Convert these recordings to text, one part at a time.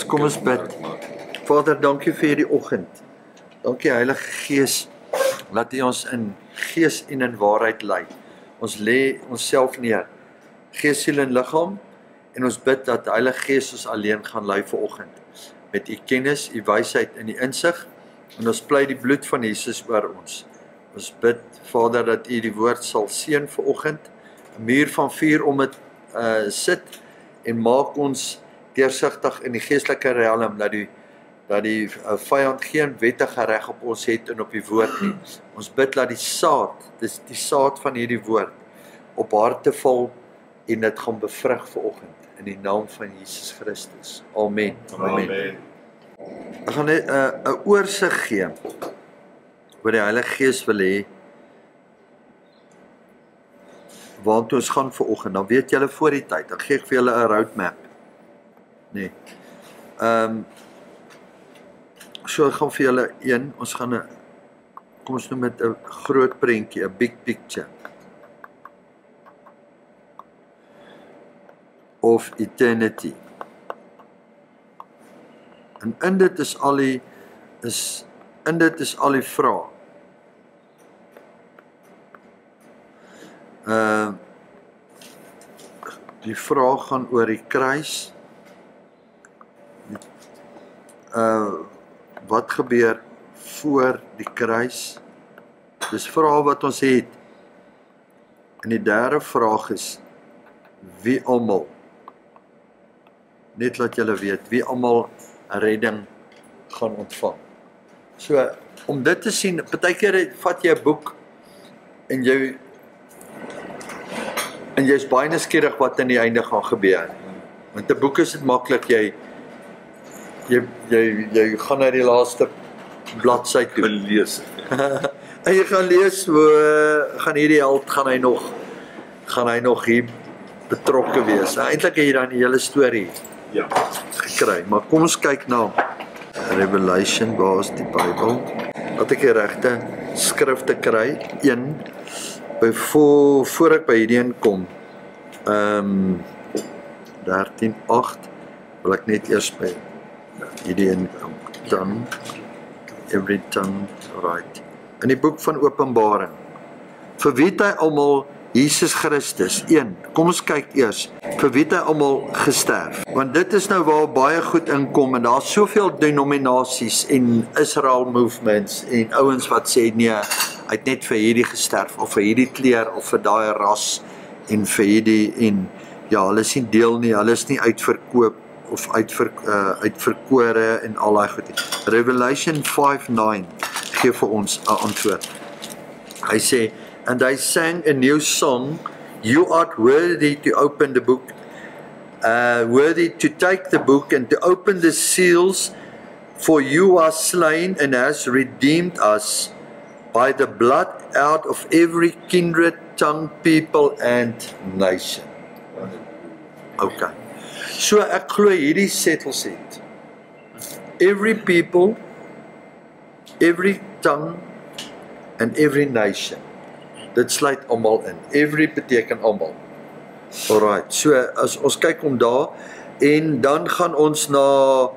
Kom ons bid. Vader, dankie vir hierdie oggend. Dankie Heilige Gees, laat U ons in gees en in waarheid lei. Ons lê onsself neer, gees, siel en liggaam, en ons bid dat die Heilige Gees ons alleen gaan lei vir oggend. Met U kennis, U wysheid en U insig, en ons pleit die bloed van Jesus oor ons. Ons bid, Vader, dat U die woord sal seën vir oggend, 'n muur van vuur om dit sit, en maak ons deursigtig in die geestelike realm, dat die vyand geen wettige reg op ons het en op die woord nie. Ons bid dat die saad, dis die saad van hierdie woord, op harte val en dit gaan bevrug vanoggend in die naam van Jesus Christus. Amen. Amen. Ek gaan net 'n oorsig gee wat die Heilige Gees wil hê waartoe ons gaan vanoggend. Dan weet julle voor die tyd, dan gee ek vir julle 'n roadmap. Nee. So ek gaan vir julle ons gaan kom ons noem met 'n groot prentjie, 'n big picture of eternity. En in dit is al die vrae. Die vraag gaan oor die kruis. Wat gebeur voor die kruis? Dis vrae wat ons het. En die derde vraag is, wie almal, net laat julle weet, wie almal 'n redding gaan ontvang. So, om dit te sien, partykeer vat jy 'n boek, en jy's baie nuuskierig wat aan die einde gaan gebeur. Want 'n boek is dit maklik, jy gaan na die laaste bladsy toe. Lees. En jy gaan lees, gaan hierdie held, gaan hy nog hier betrokke wees. Eintlik het jy dan die hele storie gekry. Maar kom ons kyk na Revelation, waar is die Bybel? Laat ek die regte skrifte kry. Voor ek by hierdie een kom, 13:8, wil ek net eers by hierdie een kom. Dan, every tongue right. In die boek van Openbaring, vir wie het hy almal Jesus Christus, kom ons kyk eers, vir wie het hy almal gesterf? Want dit is nou waar baie goed inkom, en daar is soveel denominasies en Israel movements, en ouens wat sê, nee, hy het net vir hierdie gesterf, of vir hierdie kleur, of vir daai ras, en vir hierdie, en ja, hulle is nie deel nie, hulle is nie uitverkoop, of uitverkore, en al die goed. Revelation 5:9 gee vir ons 'n antwoord. Hy sê, and I sang a new song, you art worthy to open the book, worthy to take the book, and to open the seals, for you are slain, and has redeemed us, by the blood out of every kindred, tongue, people, and nation. Okay. So ek glo hierdie settles het. Every people, every tongue, and every nation. Dit sluit almal in. Every beteken almal. Alright, so as ons kyk om daar, en dan gaan ons na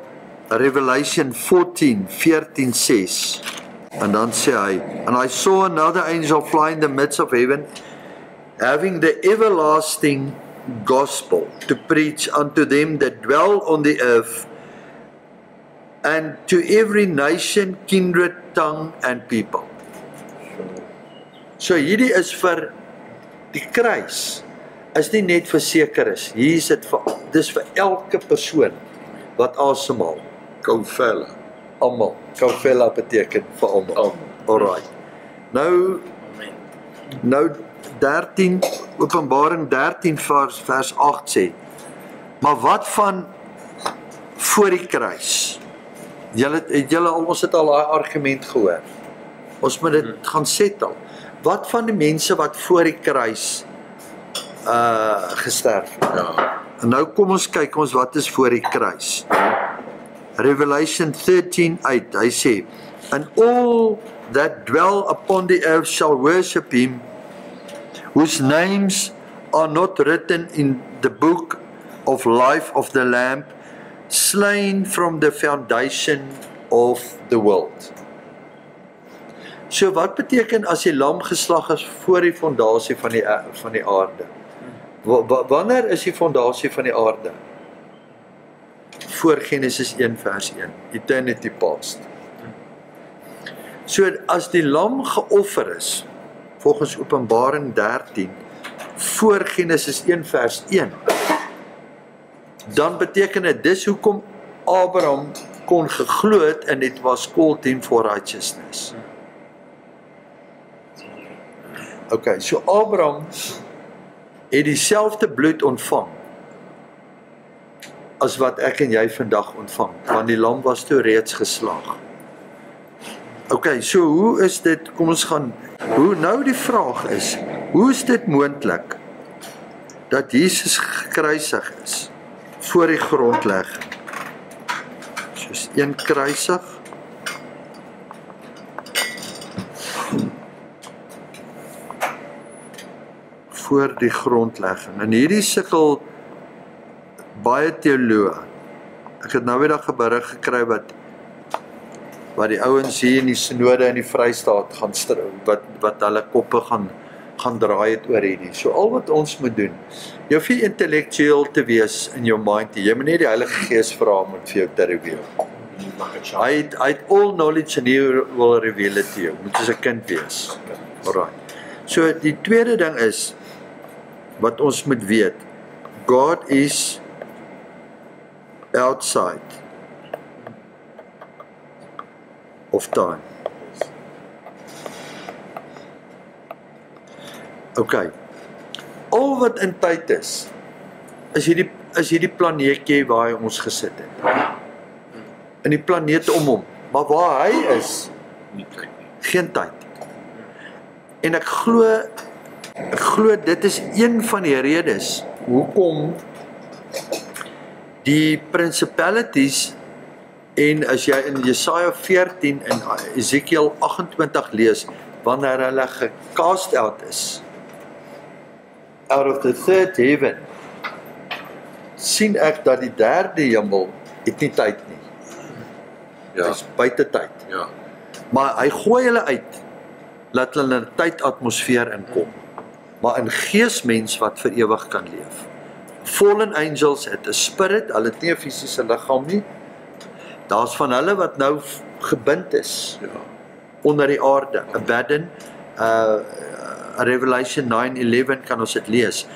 Revelation 14:6. En dan sê hy, and I saw another angel fly in the midst of heaven, having the everlasting gospel to preach unto them that dwell on the earth, and to every nation, kindred, tongue, and people. So hierdie is vir die kruis, is nie net vir sekeres, hier is dit dis vir elke persoon wat asemhaal. Kaufela. Almal. Kaufela beteken vir almal. Alright. Nou 13, Openbaring 13 vers 8 sê, maar wat van voor die kruis? Ons het al daai argument gehoor. Ons moet dit gaan settle. Wat van die mense wat voor die kruis gesterf het? Ja. En nou kom ons kyk wat is voor die kruis. Revelation 13:8, hy sê, and all that dwell upon the earth shall worship him, whose names are not written in the book of life of the Lamb, slain from the foundation of the world. So wat beteken as die lam geslag is voor die fondasie van die aarde? Wanneer is die fondasie van die aarde? Voor Genesis 1 vers 1, eternity past. So as die lam geoffer is, volgens Openbaring 13, voor Genesis 1 vers 1, dan beteken dit, dis hoekom Abraham kon geglo het en it was called him for righteousness. Okay, so Abraham het dieselfde bloed ontvang as wat ek en jy vandag ontvang, want die lam was toe reeds geslag. Okay, so hoe is dit, kom ons gaan, nou die vraag is, hoe is dit moontlik dat Jesus gekruisig is voor die grondlegging? Soos een kruisig, voor die grondlegging. En hierdie sukkel baie teoloë. Ek het nou weer 'n berig gekry wat die ouens hier in die synode in die Vrystaat gaan wat hulle koppe gaan draai het oor hierdie. So al wat ons moet doen, jy hoef nie intellektueel te wees in jou mind, jy moet net die Heilige Gees vra om dit vir jou te reveal. Hy het all knowledge and he will reveal it to you. Moet soos 'n kind wees. Alright. So die tweede ding is wat ons moet weet, God is outside of time. Okay. Al wat in tyd is hierdie planeetjie waar hy ons gesit het. In die planeet om hom. Maar waar hy is, geen tyd. En ek glo dit is een van die redes hoekom die principalities, en as jy in Jesaja 14 en Ezekiel 28 lees, wanneer hulle gecast out is, out of the third heaven, sien ek dat die derde hemel het nie tyd nie. Ja. Dis buite tyd. Ja. Maar hy gooi hulle uit, laat hulle in 'n tydatmosfeer inkom. Maar in geesmens wat vir ewig kan leef. Fallen angels het 'n spirit, hulle het nie 'n fisiese liggaam nie. Daar's van hulle wat nou gebind is, ja, onder die aarde. Abaddon, Revelation 9:11 kan ons dit lees.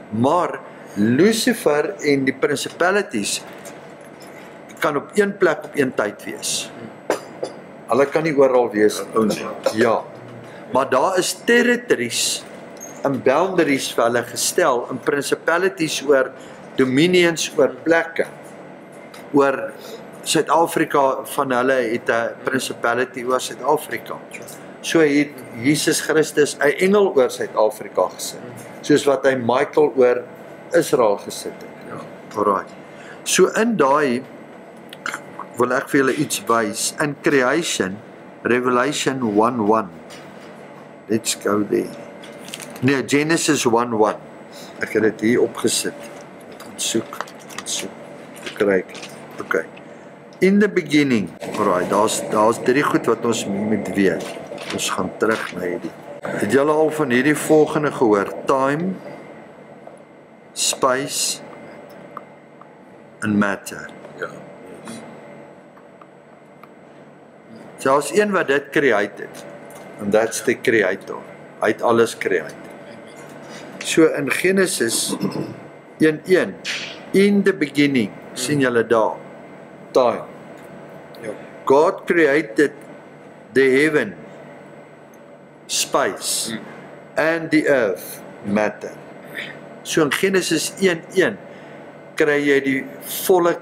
Maar Lucifer en die principalities kan op een plek op een tyd wees. Hulle kan nie oral wees nie. Ja. Maar daar is territories en boundaries vir hulle gestel, en principalities oor dominions, oor plekke. Oor Suid-Afrika van hulle het 'n principality oor Suid-Afrika. So het Jesus Christus 'n engel oor Suid-Afrika gesit, soos wat hy Michael oor Israel gesit het. Ja. Alright. So in daai wil ek vir julle iets wys. In creation, Revelation 1:1. Let's go there. Nee, Genesis 1:1. Ek het dit hier opgesit. Soek. Kry. Okay. In the beginning. Alright, daar's drie goed wat ons moet weet. Ons gaan terug na hierdie. Het julle al van hierdie volgende gehoor? Time, space and matter. Ja. Daar's een wat dit create het. And that's the creator. Hy het alles create. So in Genesis 1:1, in the beginning, sien julle daar, time. God created the heaven, space, and the earth, matter. So in Genesis 1:1 kry jy die volle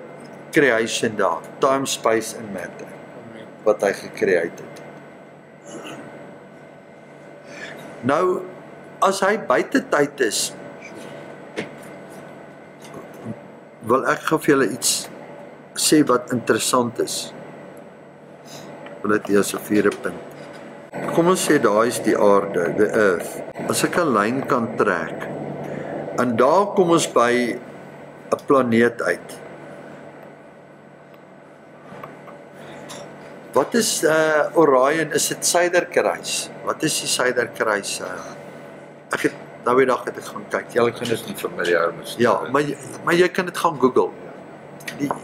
creation daar, time, space and matter, wat hy gecreate het. Nou, as hy buite tyd is, wil ek gou vir julle iets sê wat interessant is. Wil dit eers 'n vierde punt. Kom ons sê daar is die aarde, the earth. As ek 'n lyn kan trek, en daar kom ons by 'n planeet uit. Wat is Orion? Is dit Suiderkruis? Wat is die Suiderkruis? Ek het nou die dag het ek gaan kyk. Julle kan dit nie familiaar met. ja, maar jy kan dit gaan Google.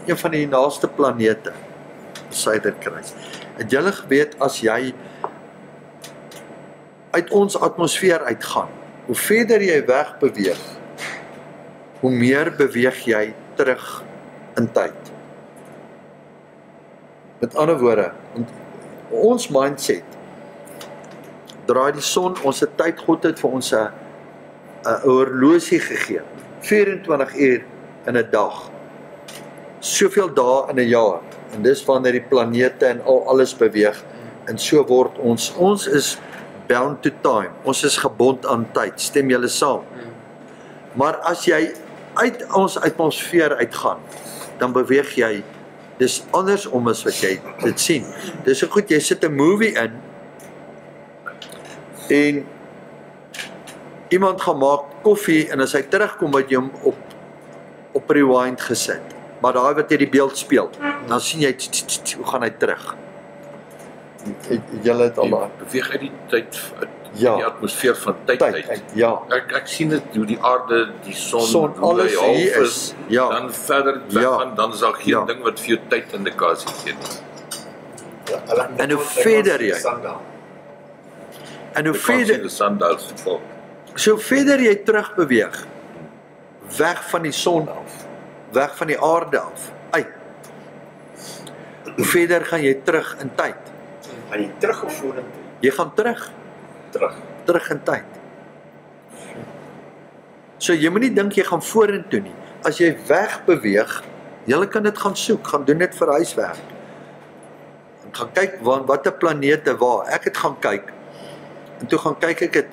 Een van die naaste planete, Suiderkruis. Het julle geweet as jy uit ons atmosfeer uitgaan, hoe verder jy weg beweeg, hoe meer beweeg jy terug in tyd. Met ander woorde, ons mindset draai die son, ons tyd, God het vir ons 'n horlosie gegee, 24 uur in 'n dag, soveel dae in 'n jaar, en dis wanneer die planete en alles beweeg, en so word ons is bound to time, ons is gebond aan tyd, stem julle saam? Maar as jy uit ons atmosfeer uitgaan, dan beweeg jy, dis andersom as wat jy dit sien. Dis so goed, jy sit 'n movie in, en iemand gaan maak koffie, en as hy terugkom, het jy hom op rewind gesit. Maar daai wat jy die beeld speel, dan sien jy, hoe gaan hy terug? Julle het al daar. Beweeg uit die tyd, uit Ja. die atmosfeer van tyd uit. Ja. Ek sien dit, hoe die aarde, die son hoe alles hy half hier is. Ja. Dan verder weggaan, dan is daar geen ding wat vir jou tydindikasie gee nie. En hoe verder jy, en hoe verder, die sundials geval. so verder jy terug beweeg, weg van die son af, weg van die aarde af, uit, hoe verder gaan jy terug in tyd? Gaan jy terug of vorentoe? Jy gaan terug in tyd. So jy moet nie dink jy gaan vorentoe nie. As jy weg beweeg, julle kan dit gaan soek, gaan doen dit vir huiswerk. En gaan kyk watter planete waar. Ek het gaan kyk. En toe gaan kyk ek het,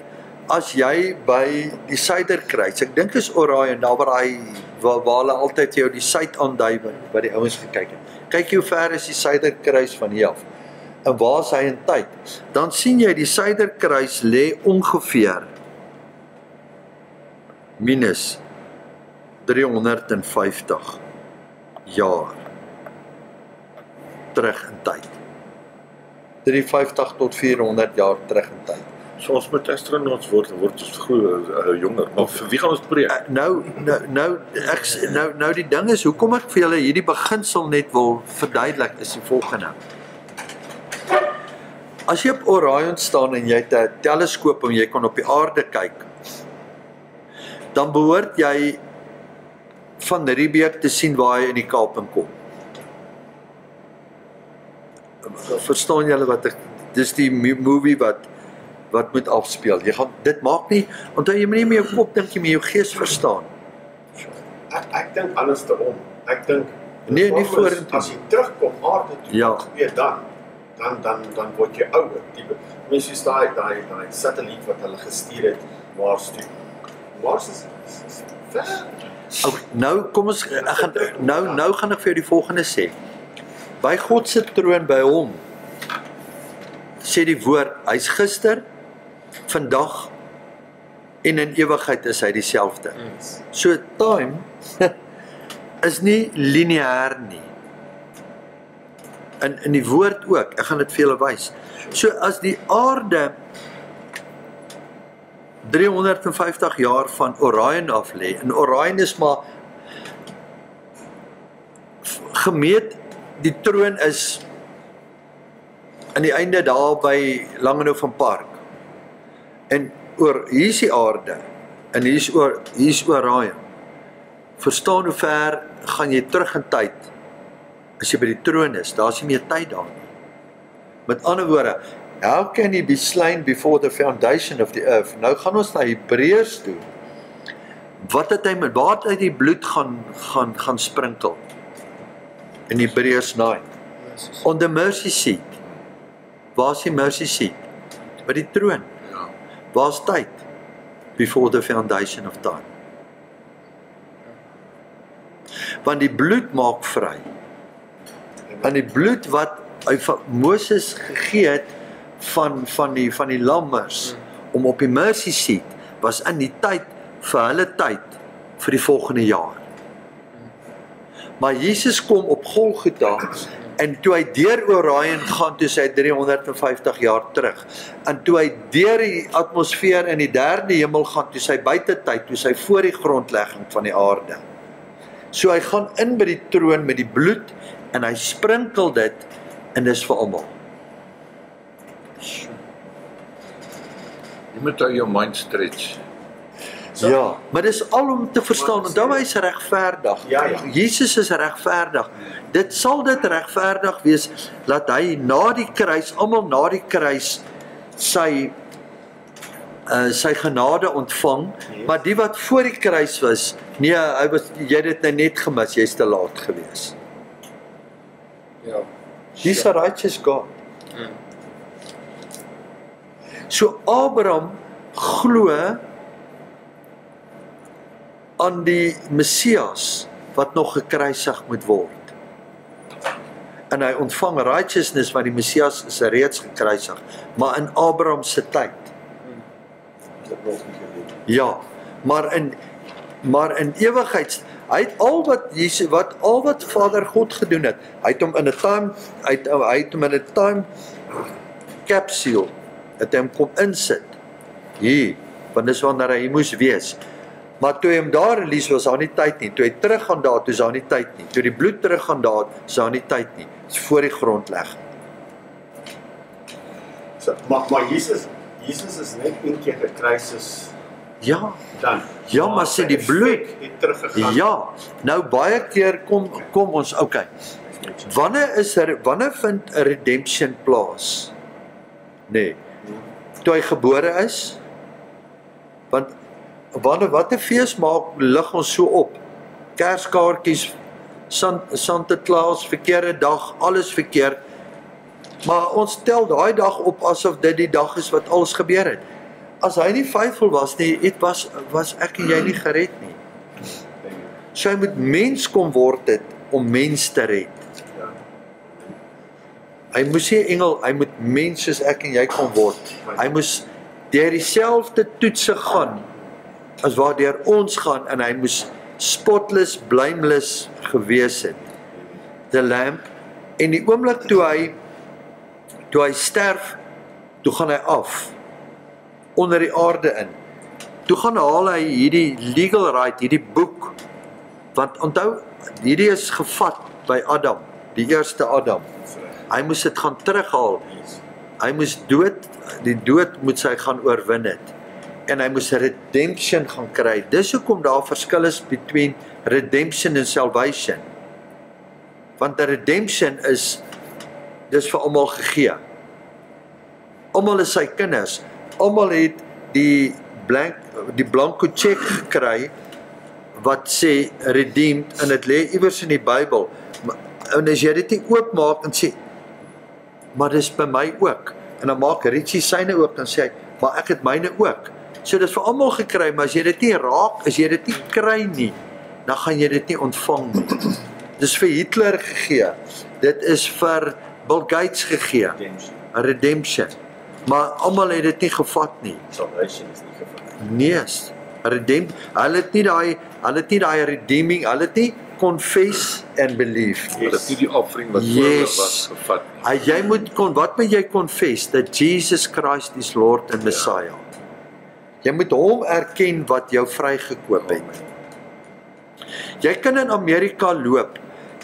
as jy by die Suiderkruis, ek dink is Orion, daar waar hulle altyd jou die suid aandui by die ouens gekyk het. Kyk hoe ver is die Suiderkruis van hier af. En waar is hy in tyd? Dan sien jy die Suiderkruis lê ongeveer minus 350 jaar terug in tyd. 350 tot 400 jaar terug in tyd. So ons met astronauts word ons jonger, maar vir wie gaan ons preek? Nou die ding is, hoekom ek vir julle hierdie beginsel net wil verduidelik, is die volgende. As jy op Orion staan en jy het 'n teleskoop en jy kan op die aarde kyk, dan behoort jy van Riebeeck te sien waar hy in die Kaap kom. Verstaan julle wat dis die movie wat moet afspeel. Jy gaan, dit maak nie, onthou jy moet nie met jou kop dink, jy moet jou gees verstaan. Ek dink anders te om. Ek dink, nee, nie vorentoe. As jy terugkom aarde toe, ja. Wat gebeur dan word jy ouer. Mense soos daai satelliet wat hulle gestuur het Mars toe. Mars is ver. Nou kom ons nou gaan ek vir jou die volgende sê. By God se troon by hom sê die woord, hy's gister, vandag en in ewigheid is hy dieselfde. So time is nie lineêr nie. In die woord ook, ek gaan dit vir julle wys. So as die aarde 350 jaar van Orion af lê, en Orion is maar gemeet, die troon is aan die einde daar by Langehoven Park. En hier is die aarde, en hier is Orion. Verstaan hoe ver gaan jy terug in tyd? As jy by die troon is, daar is nie meer tyd daar nie. Met ander woorde, how can he be slain before the foundation of the earth? Nou gaan ons na Hebreërs toe. Wat het hy met, waar het hy die bloed gaan sprinkel? In Hebreërs 9. On the mercy seat. Waar is die mercy seat? By die troon. Waar is tyd? Before the foundation of time. Want die bloed maak vry. En die bloed wat hy van Moses gegee het van die lammers om op die mercy seat was in die tyd vir hulle tyd vir die volgende jaar. Maar Jesus kom op Golgotha En toe hy deur Orion gaan, toe sy 350 jaar terug. En toe hy deur die atmosfeer in die derde hemel gaan, toe sy buitetyd, toe sy voor die grondlegging van die aarde. So hy gaan in by die troon met die bloed, en hy sprinkel dit, en dis vir almal. Jy moet jou mind stretch. Ja, maar dis al om te verstaan, onthou hy is regverdig. Ja. Jesus is regverdig. Dit sal dit regverdig wees, dat hy na die kruis, almal na die kruis, sy genade ontvang, maar die wat voor die kruis was, nee, jy het dit nou net gemis, jy's te laat gewees. Ja. He's a righteous God. So Abraham glo aan die Messias wat nog gekruisig moet word. En hy ontvang righteousness want die Messias is reeds gekruisig, maar in Abraham se tyd. Ja, maar in ewigheid, hy het al wat Vader God gedoen het. Hy het hom in 'n time capsule, het hy hom kom insit. Hier, want dis wanneer hy moes wees. Maar toe hy hom daar release was daar nie tyd nie. Toe hy terug gaan daar, toe is daar nie tyd nie. Toe die bloed terug gaan daar, is daar nie tyd nie. Dis voor die grondlegging. So, maar Jesus is net een keer gekruisis. Ja. Dan. Ja, maar sê die bloed het teruggegaan. Ja. Nou baie keer kom ons, okay. Wanneer vind 'n redemption plaas? Nee. Toe hy gebore is? Want wat 'n fees maak lig ons so op. Kerskaartjies, Santa Claus, verkeerde dag, alles verkeerd. Maar ons tel daai dag op asof dit die dag is wat alles gebeur het. As hy nie faithful was nie, was ek en jy nie gered nie. So hy moet mens kom word het om mens te red. Hy moes nie engel, hy moet mens soos ek en jy kom word. Hy moes deur dieselfde toetse gaan as waardeur ons gaan, en hy moes spotless, blameless gewees het. The lamb, en die oomblik toe hy sterf, toe gaan hy af, onder die aarde in. Toe gaan haal hy hierdie legal right, hierdie boek, want onthou, hierdie is gevat by Adam, die eerste Adam. Hy moes dit gaan terughaal. Hy moes die dood moet sy gaan oorwin het. En hy moes redemption gaan kry. Dis hoekom daar verskil is between redemption en salvation. Want die redemption dis vir almal gegee. Almal is sy kinders. Almal het die blanco check gekry wat sê redeemed, en dit lê iewers in die Bybel. En as jy dit nie oopmaak en sê, maar dis by my ook. En dan maak Richie syne ook, dan sê hy, maar ek het myne ook. So dit is vir almal gekry, maar as jy dit nie raak, as jy dit nie kry nie, dan gaan jy dit nie ontvang nie. Dis vir Hitler gegee. Dit is vir Bill Gates gegee. Redemption. Maar almal het dit nie gevat nie. Salvation is nie gevat. Nee, hulle het nie daai redeeming, hulle het nie confess and believe. Hulle het nie die offering wat voor was gevat nie. Jy moet wat moet jy confess? That Jesus Christ is Lord and Messiah. Jy moet hom erken wat jou vrygekoop het. Jy kan in Amerika loop,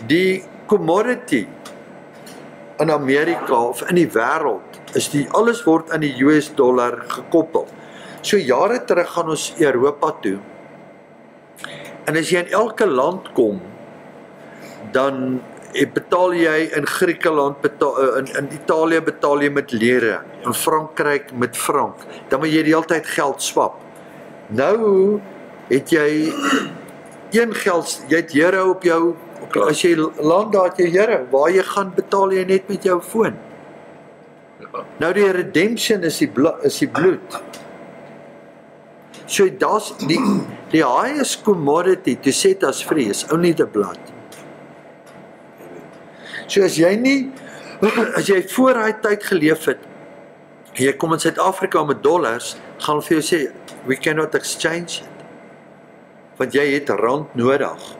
die commodity in Amerika of in die wêreld is alles word aan die US dollar gekoppel. So jare terug gaan ons Europa toe. En as jy in elke land kom, dan betaal jy in Griekeland, in Italië betaal jy met lire, in Frankryk met frank. Dan moet jy die hele tyd geld swap. Nou het jy een geld, jy het euro op jou, as jy land daar het jy euro, waar jy gaan betaal jy net met jou foon. Nou die redemption is die bloed. So that's the highest commodity to set us free is only the blood. So as jy voor daai tyd geleef het, jy kom in Suid-Afrika met dollars, gaan hulle vir jou sê, we cannot exchange it. Want jy het rand nodig.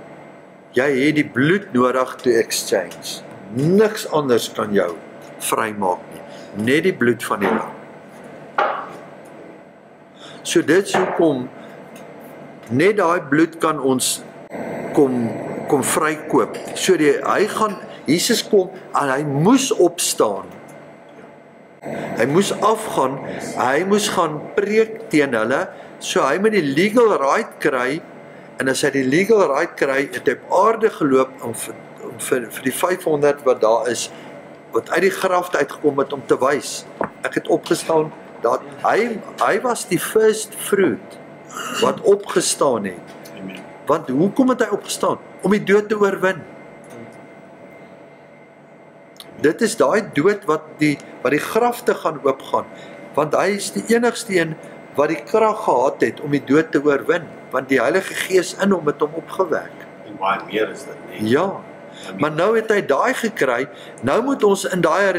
Jy het die bloed nodig to exchange. Niks anders kan jou vrymaak nie. Net die bloed van die lam. So dit is hoekom net daai bloed kan ons kom vrykoop. So Jesus kom en hy moes opstaan. Hy moes afgaan, hy moes gaan preek teen hulle, so hy moet die legal right kry, en as hy die legal right kry, het hy op aarde geloop om vir die 500 wat daar is, wat uit die graf uitgekom het om te wys. Ek het opgestaan, dat hy was die first fruit wat opgestaan het. Want hoekom het hy opgestaan? Om die dood te oorwin. Dit is daai dood wat die grafte gaan oopgaan, want hy is die enigste een wat die krag gehad het om die dood te oorwin, want die Heilige Gees in hom het hom opgewek. En baie meer is dit nie. Ja, maar nou het hy daai gekry, nou moet ons in daai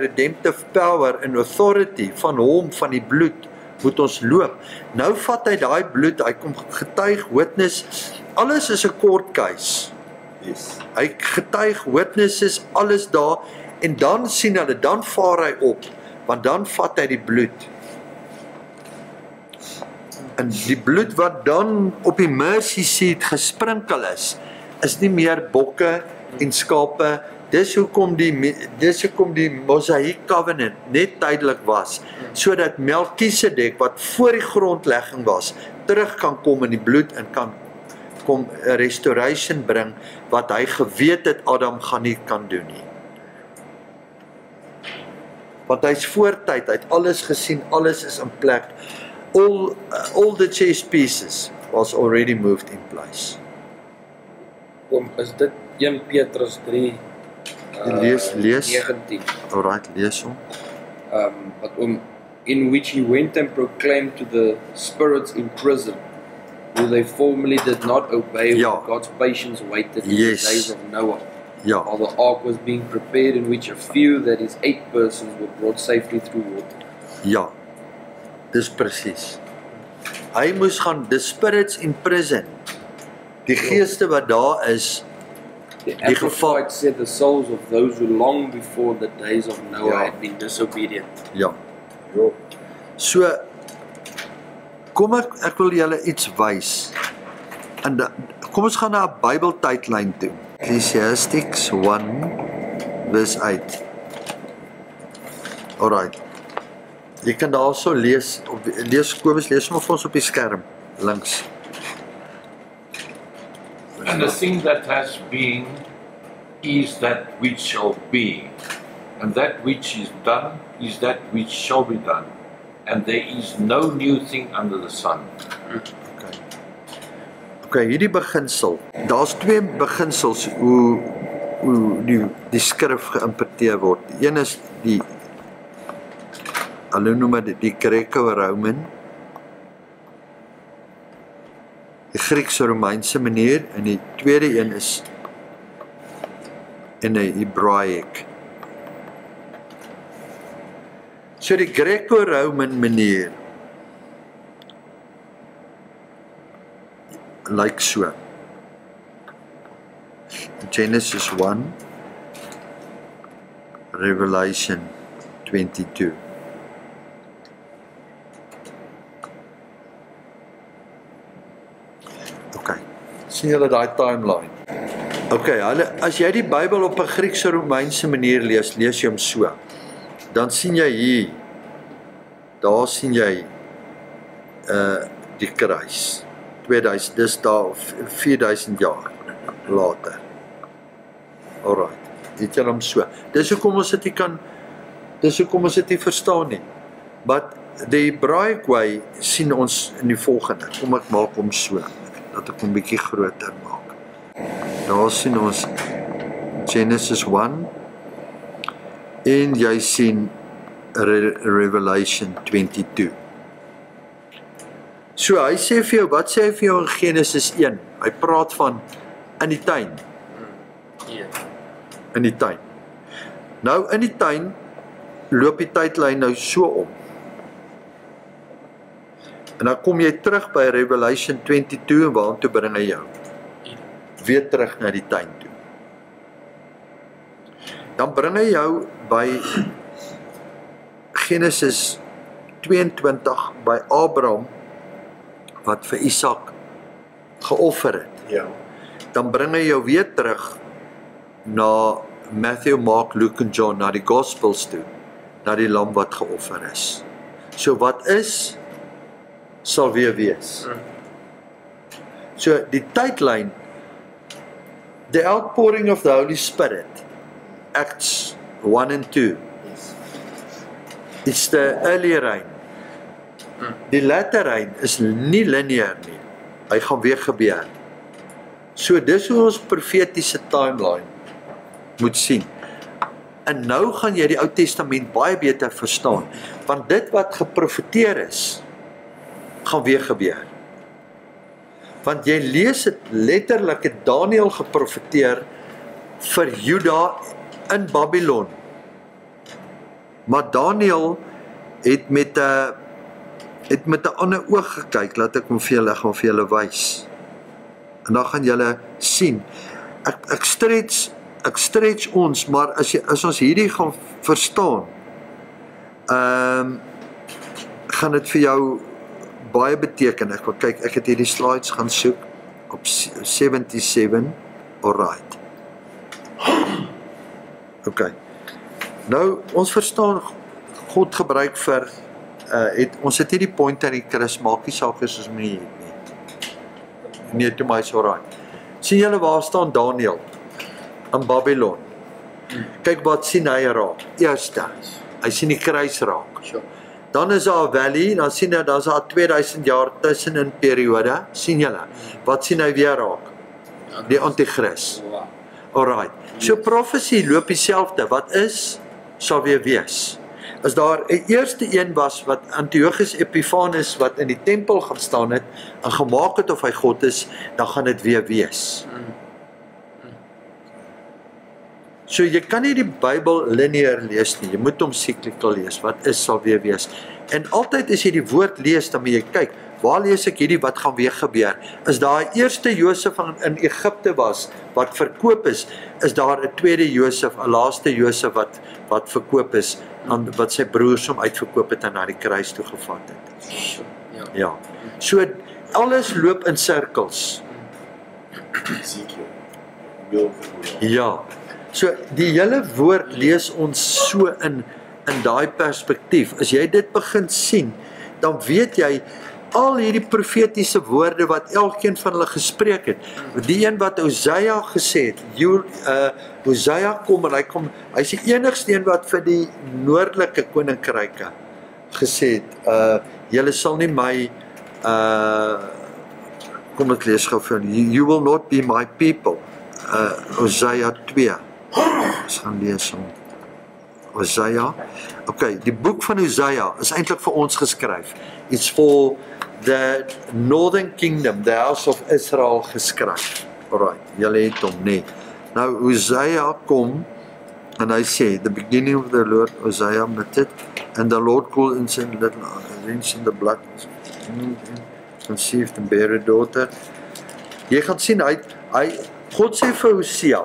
redemptive power en authority van hom, van die bloed, moet ons loop. Nou vat hy daai bloed, hy kom getuig, witness, alles is 'n court case. Yes. Hy getuig, witnesses, alles daar, en dan sien hulle, dan vaar hy op, want dan vat hy die bloed. En die bloed wat dan op die mercy seat gesprinkel is nie meer bokke en skape. Dis hoekom die Mosaic Covenant net tydelik was, sodat Melkisedek, wat voor die grondlegging was, terug kan kom in die bloed en kan kom 'n restoration bring, wat hy geweet het Adam gaan nie kan doen nie. Want hy's voortyd, hy het alles gesien, alles is in plek. All the chess pieces was already moved in place. Is dit 1 Petrus 3 Lees. 19? Alright, lees hom. In which he went and proclaimed to the spirits in prison, who they formerly did not obey, Ja. when God's patience waited in Yes. the days of Noah, Ja, while the ark was being prepared, in which a few, that is 8 persons, were brought safely through water. ja. Dis presies. Hy moes gaan, the spirits in prison, die geeste wat daar is, The Die geval- Amplified said the souls of those who long before the days of Noah Ja. had been disobedient. ja. So, kom ek wil julle iets wys. En kom ons gaan na 'n Bybeltydlyn toe. Ecclesiastes 1 vers 8. Alright. Jy kan daarso lees, Kobus lees hom vir ons op die skerm, links. And the thing that has been is that which shall be, and that which is done is that which shall be done, and there is no new thing under the sun. Okay, hierdie beginsel. Daar's 2 beginsels hoe die skrif geïnterpreteer word. Een is hulle noem dit die Greco-Roman, die Grieks-Romeinse manier, en die tweede een is in 'n Hebraic. So die Greco-Roman manier lyk so. Genesis 1, Revelation 22. Okay, sien julle daai timeline? Okay, as jy die Bybel op 'n Griekse-Romeinse manier lees jy hom so. Dan sien jy hier, daar sien jy die kruis. 2000, dis daar 4000 jaar later. Alright, dit is hom so. Dis hoekom ons dit nie verstaan nie. But the Hebraic way sien ons in die volgende. Kom ek maak hom so, dat ek hom bietjie groter maak. Daar sien ons Genesis 1 en jy sien Revelation 22. So hy sê vir jou, wat sê hy vir jou in Genesis 1? Hy praat van in die tuin. In die tuin. Nou in die tuin loop die tydlyn nou so om. En dan kom jy terug by Revelation 22 en waartoe bring hy jou? Weer terug na die tuin toe. Dan bring hy jou by Genesis 22 by Abraham wat vir Isak geoffer het. Ja. Dan bring hy jou weer terug na Matthew, Mark, Luke en John, na die Gospels toe, na die lam wat geoffer is. So wat is, sal weer wees. So die tydlyn, the outpouring of the Holy Spirit, Acts 1 and 2, Yes. it's the early rain. Die latter rain is nie lineair nie. Hy gaan weer gebeur. So dis hoe ons profetiese timeline moet sien. En nou gaan jy die Ou Testament baie beter verstaan, want dit wat geprofeteer is, gaan weer gebeur. Want jy lees dit letterlik, het Daniël geprofeteer vir Juda in Babylon. Maar Daniël het met 'n ander oog gekyk, laat ek hom vir julle wys. En dan gaan julle sien. Ek stretch ons, maar as ons hierdie gaan verstaan, gaan dit vir jou baie beteken. Ek wil kyk, ek het hierdie slides gaan soek op 77. Alright. Okay. Nou, ons verstaan God gebruik vir ons het hierdie point aan die Chris, maak nie saak as ons nie het nie. Nee, toe my is alright. Sien julle waar staan Daniël? In Babylon. Kyk wat sien hy raak. Eerste, hy sien die kruis raak. Sure. Dan is daar 'n valley, dan sien hy, daar's daar 2000 jaar tussenin periode, sien julle. Wat sien hy weer raak? Die anti-kris. Wow. Alright. So prophecy loop dieselfde. Wat is, sal weer wees. As daar 'n eerste een was wat Antiochus Epiphanes wat in die tempel gaan staan het en gemaak het of hy God is, dan gaan dit weer wees. So jy kan nie die Bybel lineair lees nie, jy moet hom cyclical lees, wat is sal weer wees. En altyd as jy die woord lees, dan moet jy kyk, waar lees ek hierdie wat gaan weer gebeur? Is daar 'n eerste Josef in Egipte was, wat verkoop is daar 'n tweede Josef, 'n laaste Josef wat verkoop is, wat sy broers hom uitverkoop het en na die kruis toe gevat het. Ja. Ja. So alles loop in sirkels. Ezekiel. Wil Ja. So die hele woord lees ons so in daai perspektief. As jy dit begin sien, dan weet jy al hierdie profetiese woorde wat elkeen van hulle gespreek het. Die een wat Hosea gesê het, Hosea kom en hy's die enigste een wat vir die noordelike koninkryke gesê het, julle sal nie my kom ek lees gou vir julle. You will not be my people. Hosea 2. Ons gaan lees hom. Hosea. Okay, die boek van Hosea is eintlik vir ons geskryf. It's for the Northern Kingdom, the House of Israel geskryf. Alright, julle het hom nie. Nou Hosea kom en hy sê, the beginning of the Lord, Hosea met dit, and the Lord called in sin little rings in the blood, conceived and bear a daughter. Jy gaan sien, God sê vir Hosea,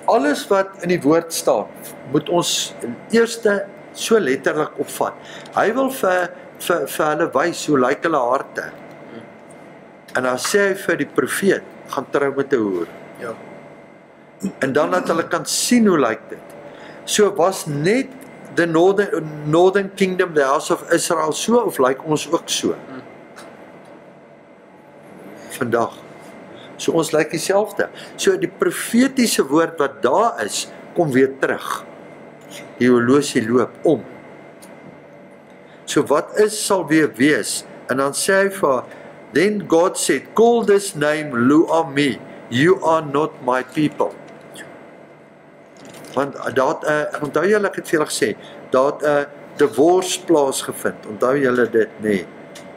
alles wat in die woord staan, moet ons eerste so letterlik opvat. Hy wil vir hulle wys hoe lyk hulle harte. En dan sê hy vir die profeet, gaan trou met 'n hoer. Ja. En dan dat hulle kan sien hoe lyk dit. So was net the Northern Kingdom, the House of Israel so, of lyk ons ook so? Vandag. So ons lyk dieselfde. So die profetiese woord wat daar is, kom weer terug. Die horlosie loop om. So wat is sal weer wees. En dan sê hy vir, then God said, call this name Lu-ami, you are not my people. Want onthou julle, ek het vir julle gesê, daar het 'n divorce plaasgevind. Onthou julle dit, nee.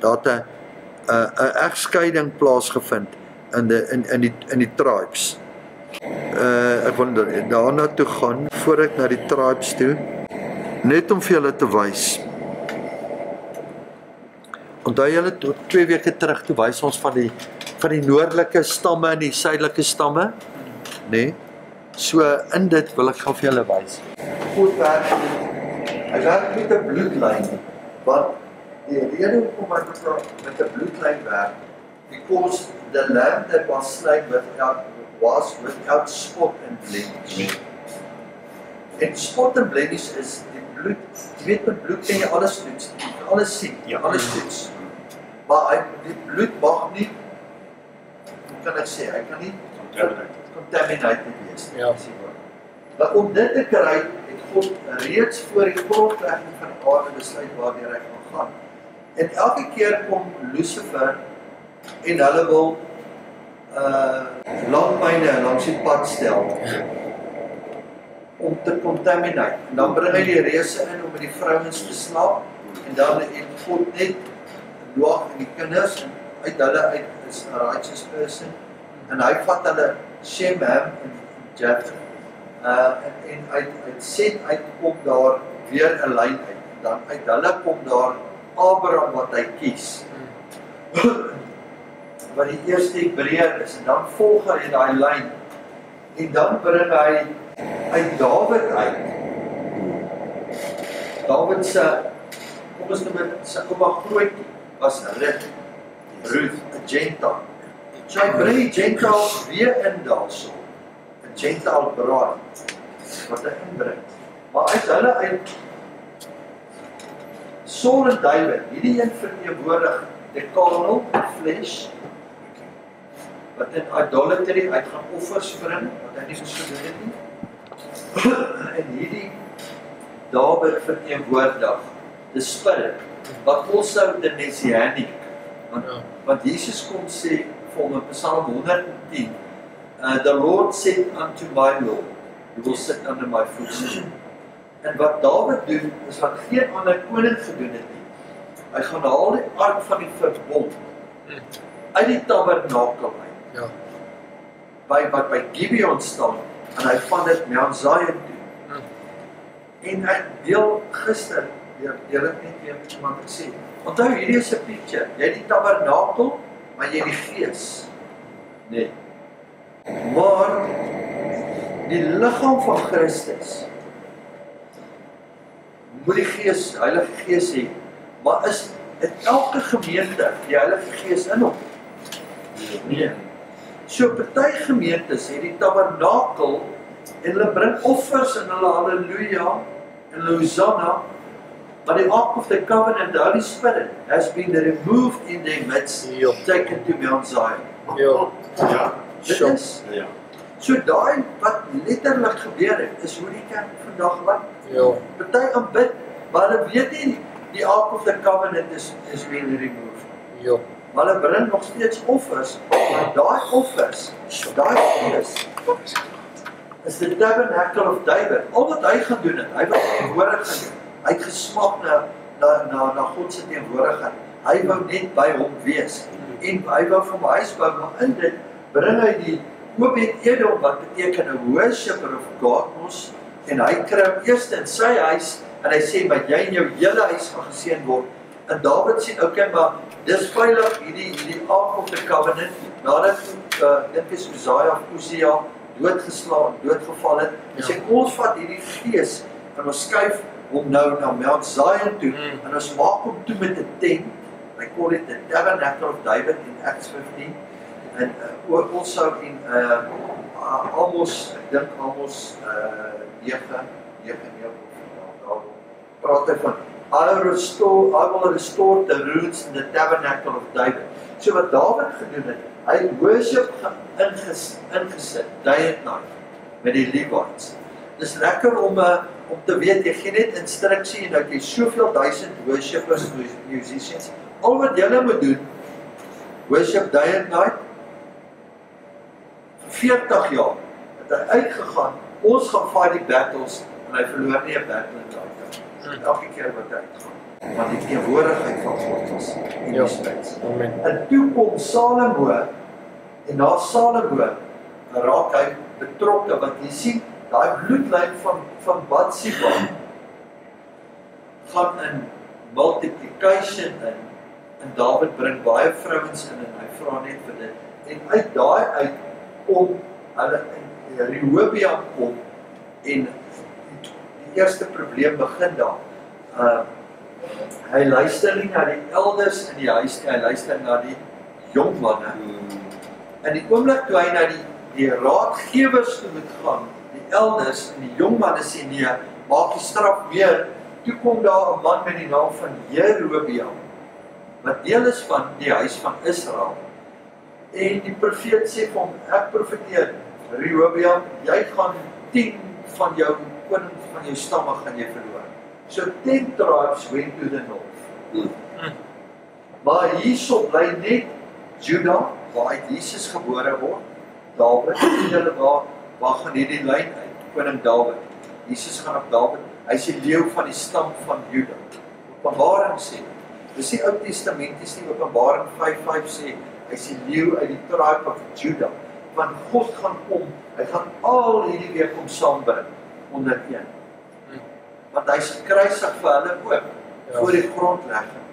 Daar het 'n egskeiding plaasgevind in die tribes. Ek wil daarna toe gaan, voor ek na die tribes toe, net om vir julle te wys. Onthou julle, 2 weke terug toe wys ons van die noordelike stamme en die suidelike stamme, nee? So in dit wil ek gou vir julle wys. God werk hy werk met 'n bloedlyn, want die rede hoekom hy met 'n bloedlyn werk, because the lamb that was slain was without spot and blemish. En spot en blemish is die bloed. Jy weet met bloed kan jy alles sien, alles toets. Maar die bloed mag nie, hoe kan ek sê, hy kan nie contaminated wees. Maar om dit te kry, het God reeds voor die grondlegging van die aarde besluit waardeur hy gaan. En elke keer kom Lucifer en hulle wil landmyne langs die pad stel om te contaminate. En dan bring hy die reuse in om met die vrouens te slaap en dan het God net Noag en die kinders en uit hulle is 'n righteous person en hy vat hulle Shem, Ham en Japheth en uit Set kom daar weer 'n lyn uit. Dan uit hulle kom daar Abraham wat hy kies. Wat die eerste Hebreër is en dan volg hy daai lyn en dan bring hy uit Dawid uit. Dawid se kom ons noem dit sy ouma grootjie was Ruth, 'n Gentile. So hy bring die Gentiles weer in daarso. 'n Gentile braai wat hy inbring. Maar uit hulle uit Saul en David, hierdie een verteenwoordig die carnal, flesh, wat in idolatry uit gaan offers bring, wat hy nie so gedoen het nie. En hierdie David verteenwoordig the spirit, wat also the messianic, want Jesus kom sê vir hom in Psalm 110, the Lord said unto my Lord, you will sit under my footstool. En wat David doen, is wat geen ander koning gedoen het nie. Hy gaan haal die ark van die verbond uit die tabernakel uit. Wat by Gibeon staan, en hy van dit Mount Zion toe. En hy deel gister, deel ek net weer met iemand gesê, onthou hierdie is 'n picture, jy het die tabernakel, maar jy het die gees. Nee. Maar die liggaam van Christus moet die gees, Heilige Gees hê, maar is in elke gemeente die Heilige Gees in hom? Nee. So party gemeentes het die tabernakel en hulle bring offers en hulle halleluja en Hosanna, but the Ark of the Covenant, the Holy Spirit, has been removed in their midst, taken to Mount Zion. Dit is. So daai wat letterlik gebeur het, is hoe die kerk vandag lyk. Party aanbid, maar hulle weet nie die Ark of the Covenant is being removed. Maar hulle bring nog steeds offers, maar daai offers, daai gees, is the tabernacle of David. Al wat hy gaan doen het, hy wil teenwoordig gaan doen. Hy het gesmaak na God se teenwoordigheid. Hy wou net by hom wees. En hy wou vir my huis bou, maar in dit bring hy die Obed-Edom, wat beteken 'n worshipper of God mos, en hy kry hom eers in sy huis, en hy sê, maar jy en jou hele huis gaan geseën word. En David sê, okay, maar dis veilig, hierdie Ark of the Covenant, nadat dit is Uzia doodgeval het, en sê, ons vat hierdie gees, en ons skuif hom nou na Mount Zion toe, en ons maak hom toe met 'n tent, hy call it the Tabernacle of David in Acts 15, en also in Amos, ek dink Amos 9, praat hy van, I will restore the roots in the Tabernacle of David. So wat David gedoen het, hy het worship ingesit, day and night, met die Levites. Dis lekker om te weet, jy gee net instruksie en dat jy soveel duisend worshippers, musicians, al wat julle moet doen, worship day and night, vir 40 jaar, het hy uitgegaan, ons gaan fight die battles, en hy verloor nie 'n battle in daai tyd. Elke keer wat hy uitgaan, want die teenwoordigheid van God was in die spits. En toe kom Salomo, en na Salomo, raak hy betrokke, want jy sien, daai bloedlyn van Batsheba gaan in multiplication in, en David bring baie vrouens in, en hy vra net vir dit, en uit daai uit kom hulle, Rehoboam kom en die eerste probleem begin daar. Hy luister nie na die elders in die huis nie, hy luister na die jong manne. In die oomblik toe hy na die raadgewers toe moet gaan, die elders en die jong manne sê nee, maak die straf meer, toe kom daar 'n man met die naam van Jerobeam, wat deel is van die huis van Israel. En die profeet sê vir hom, ek profeteer, Rehoboam, jy gaan 10 van jou konings van jou stamme gaan jy verloor. So 10 tribes went to the north. Maar hierso bly net Juda, waar uit Jesus gebore word, Dawid, en julle waar gaan hierdie lyn uit, koning Dawid. Jesus gaan op Dawid, hy is die leeu van die stam van Juda. Openbaring sê, dis die Ou Testamenties nie, Openbaring 5:5 sê, hy is die leeu uit die tribe of Juda, want God gaan kom, hy gaan al hierdie weer kom saambring, onder een. Want hy is gekruisig vir hulle ook, voor die grondlegging.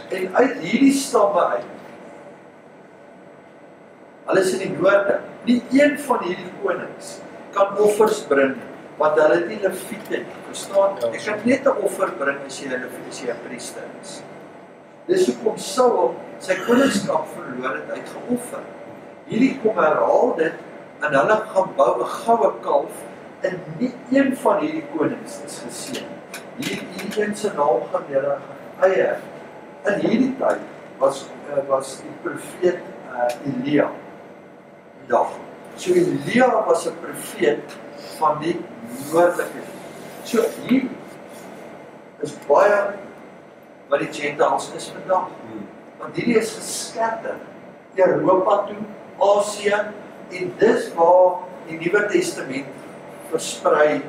En uit hierdie stamme uit, hulle is in die noorde, nie een van hierdie konings kan offers bring, want hulle het nie leviete nie, verstaan? Jy kan net 'n offer bring as jy 'n priester is. Dis hoekom Saul sy koningskap verloor het uitgeoffer. Hierdie kom herhaal dit, en hulle gaan bou 'n goue kalf, en nie een van hierdie konings is geseën. Hierdie een se naam gaan julle eie. In hierdie tyd was die profeet Elia dag. So Elia was 'n profeet van die noordelike. So hier is baie wat die Gentiles is vandag. Want hierdie is geskatter Europa toe, Asië, en dis waar die Nuwe Testament versprei.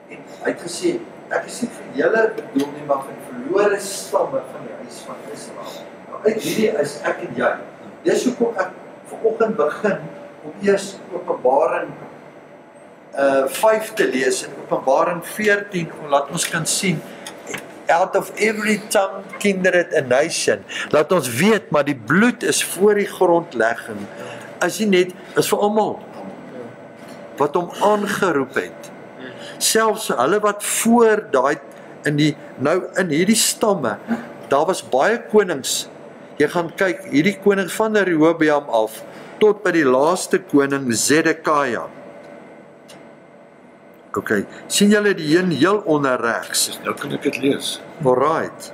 En hy het gesê, ek is nie vir julle bedoel nie, maar vir verlore stamme van die huis van Israel. Nou uit hierdie is ek en jy. Dis hoekom ek vanoggend begin om eers Openbaring 5 te lees en Openbaring 14, laat ons kan sien, out of every tongue, kindred and nation, laat ons weet, maar die bloed is voor die grondlegging, is nie net, is vir almal, wat hom aangeroep het, selfs hulle wat voor daai, nou in hierdie stamme, daar was baie konings, jy gaan kyk, hierdie koning van Rehoboam af, tot by die laaste koning Zedekia. Ok, sien julle die een heel onder regs? Nou kan ek dit lees. Alright.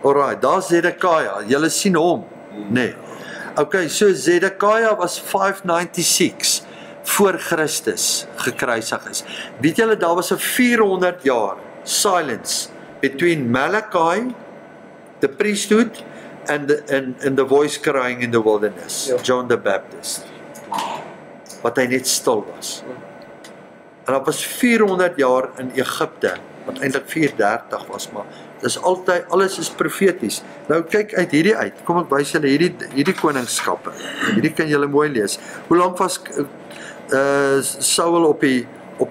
Alright, daar is Zedekia, julle sien hom? Nee. Ok, so Zedekia was 596 voor Christus gekruisig is. Weet julle, daar was 'n 400 jaar silence between Malachi, the priesthood, and the voice crying in the wilderness, John the Baptist. Wat hy net stil was. En dat was 400 jaar in Egipte, wat eintlik 430 was, maar dis altyd, alles is profeties. Nou kyk uit hierdie uit, kom ek wys julle hierdie koningskappe. Hierdie kan julle mooi lees. Hoe lank was Saul op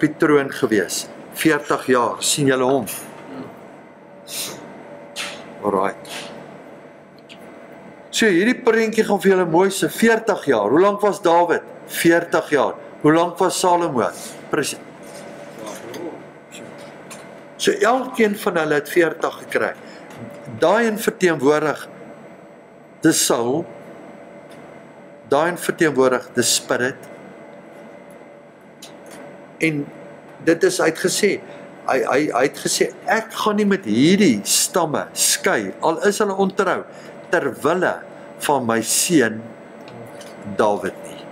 die troon gewees? 40 jaar, sien julle hom? Alright. So hierdie prentjie gaan vir julle mooi se 40 jaar. Hoe lank was Dawid? 40 jaar. Hoe lank was Salomo? Presies. So elkeen van hulle het 40 gekry. Daai een verteenwoordig die Saul, daai een verteenwoordig die Spirit. En dit is uitgesê, hy het gesê, ek gaan nie met hierdie stamme skei, al is hulle ontrou, terwille van my seun Dawid nie.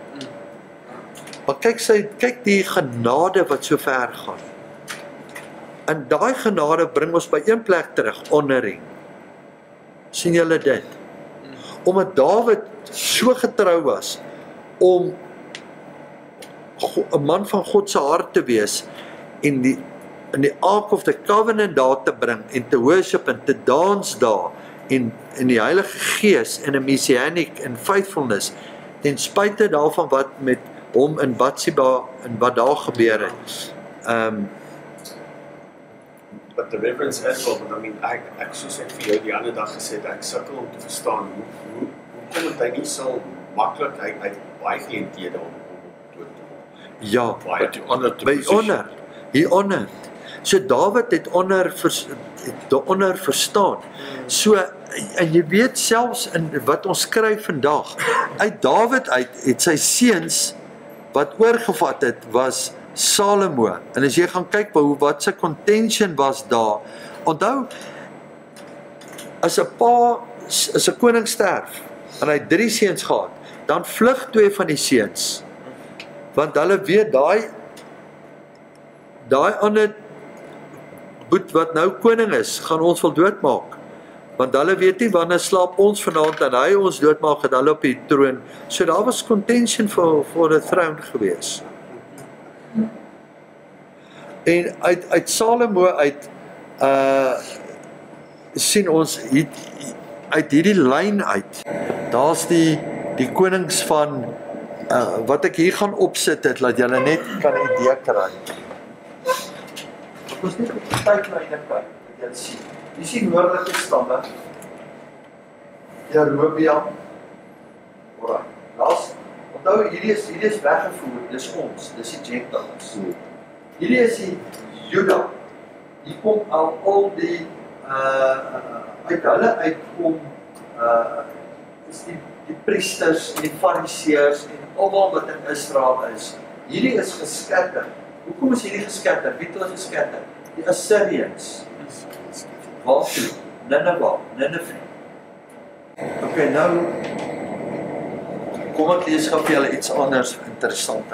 Maar kyk die genade wat so ver gaan. En daai genade bring ons by een plek terug, honoring. Sien julle dit? Omdat Dawid so getrou was om 'n man van God se hart te wees en in die Ark of the Covenant daar te bring en te worship en te dans daar en die Heilige Gees en 'n messianic en faithfulness ten spyte daarvan wat met hom in Batsheba en wat daar gebeur het. But the reverence as well, but I mean, ek soos ek vir jou die ander dag gesê het, ek sukkel om te verstaan, hoe kom het hy nie sal maklik hy baie geleenthede om dood te word. Ja, Baie. But he honored the by position. honor. He honored. So Dawid het honor verstaan. So en jy weet selfs in wat ons skryf vandag, uit Dawid uit het sy seuns wat oorgevat het was Salomo. En as jy gaan kyk wat sy contention was daar. Onthou as 'n koning sterf en hy 3 seuns gehad, dan vlug 2 van die seuns. Want hulle weet daai ander boet wat nou koning is, gaan ons wil doodmaak. Want hulle weet nie wanneer slaap ons vanaand en hy ons doodmaak het hulle op die troon. So daar was contention for the throne gewees. En uit Salomo uit sien ons uit hierdie lyn uit. Daar's die konings van wat ek hier gaan opsit het, laat julle net kan 'n idee kry. Ek was net op die tydlyne kyk, wat julle sien. Jy sien noordelike stamme. Jerobeam. Alraai. Onthou hierdie is weggevoer, dis ons, dis die Gentiles. Hierdie is die Juda. Hier kom al die uit hulle uitkom is die priesters en die fariseërs en almal wat in Israel is. Hierdie is geskatter. Hoekom is hierdie geskatter? Wie het hulle geskatter? Die Assyrians. Waartoe? Nineve. Okay, nou kom ek lees gou vir julle iets anders interessant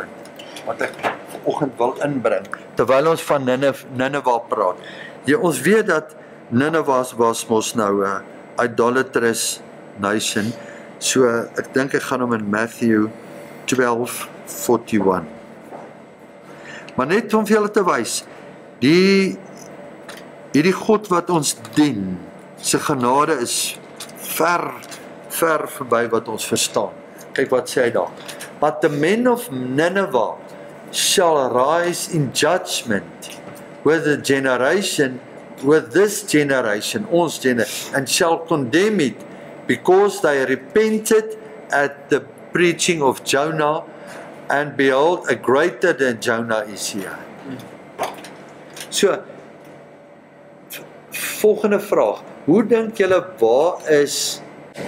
wat ek vanoggend wil inbring terwyl ons van Nineve praat. Ja, ons weet dat Nineve was mos nou 'n idolatrous nation. So ek dink ek gaan hom in Matthew 12:41. Maar net om vir julle te wys, hierdie God wat ons dien, sy genade is ver verby wat ons verstaan. Kyk wat sê hy daar. But the men of Nineveh shall rise in judgment with this generation, ons generation, and shall condemn it, because they repented at the preaching of Jonah, and behold, a greater than Jonah is here. So, volgende vraag, hoe dink julle waar is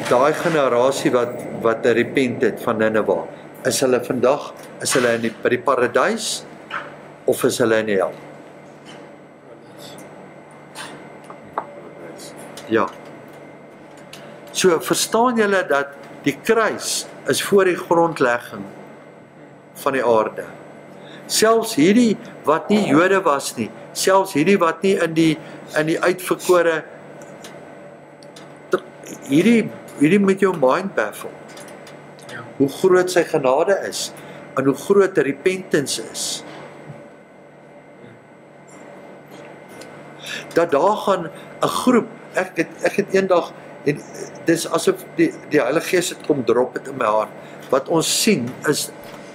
daai generasie wat repent het van Nineve? Is hulle vandag, is hulle by die paradys, of is hulle in die hel? Ja. So, verstaan julle dat die kruis is voor die grondlegging van die aarde. Selfs hierdie wat nie Jode was nie, selfs hierdie wat nie in die uitverkore, hierdie met jou mind baffle. Hoe groot sy genade is, en hoe groot die repentance is. Dat daar gaan 'n groep, ek het eendag, en dis asof die Heilige Gees het kom drop het in my hart, wat ons sien is,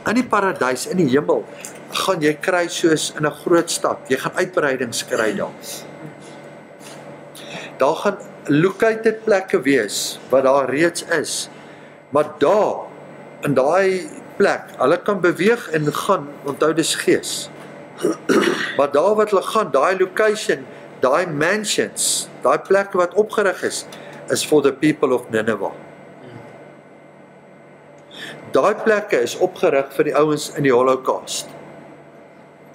in die paradys, in die hemel, gaan jy kry soos in 'n groot stad, jy gaan uitbreidings kry daar. Daar gaan located plekke wees, wat daar reeds is, maar daar, in daai plek, hulle kan beweeg en gaan, onthou dis gees, maar daar wat hulle gaan, daai location, daai mansions, daai plekke wat opgerig is for the people of Nineveh. Daai plekke is opgerig vir die ouens in die Holocaust.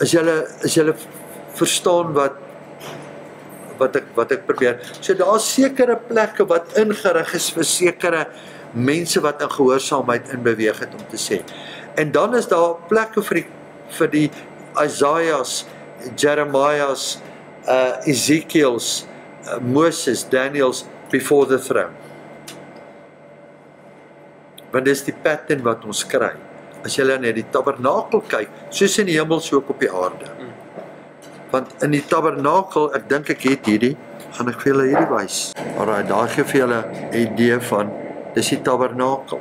As julle verstaan wat ek probeer. So daar is sekere plekke wat ingerig is vir sekere mense wat in gehoorsaamheid in beweeg het om te sê. En dan is daar plekke vir die Isaiahs, Jeremiahs, Ezekiels, Moses, Daniels before the throne. Want dis die pattern wat ons kry. As jy net die tabernakel kyk, soos in die hemel, so ook op die aarde. Want in die tabernakel, ek dink ek het hierdie, gaan ek vir julle hierdie wys. Alraai, daar gee vir julle 'n idee van, dis die tabernakel.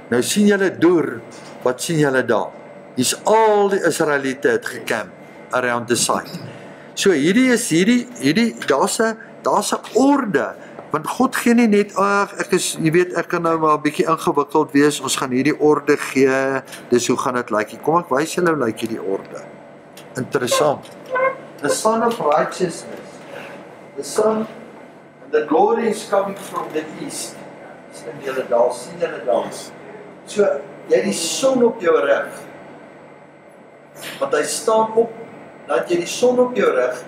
Nou sien julle deur, wat sien julle daar? Hier's al die Israeliete het gecamp around the site. So hierdie, daar's 'n orde Want God gee nie net, jy weet, ek kan nou maar 'n bietjie ingewikkeld wees, ons gaan hierdie orde gee, dis hoe gaan dit lyk. Kom ek wys julle hoe lyk hierdie orde. Interessant. The sun of righteousness, the sun, and the glory is coming from the east. Sien julle daar, sien julle daar. So, jy het die son op jou rug, want hy staan op, dan jy die son op jou rug.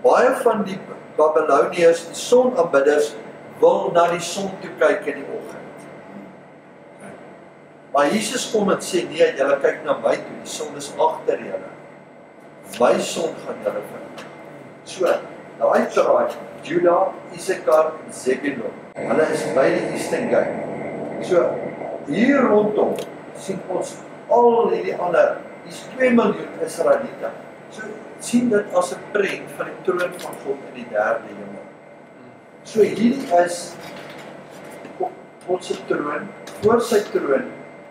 Baie van die Babyloniërs, die sonaanbidders, wil na die son toe kyk in die oggend. Maar Jesus kom en sê, nee, julle kyk na my toe, die son is agter julle. My son gaan julle vind. So, daai tribe, Judah, Issachar en Zebulon, hulle is by die Eastern Gate. So, hier rondom sien ons al hierdie ander, dis 2 miljoen Israeliete. So, sien dit as 'n prent van die troon van God in die 3de hemel. So hierdie is God se troon, voor sy troon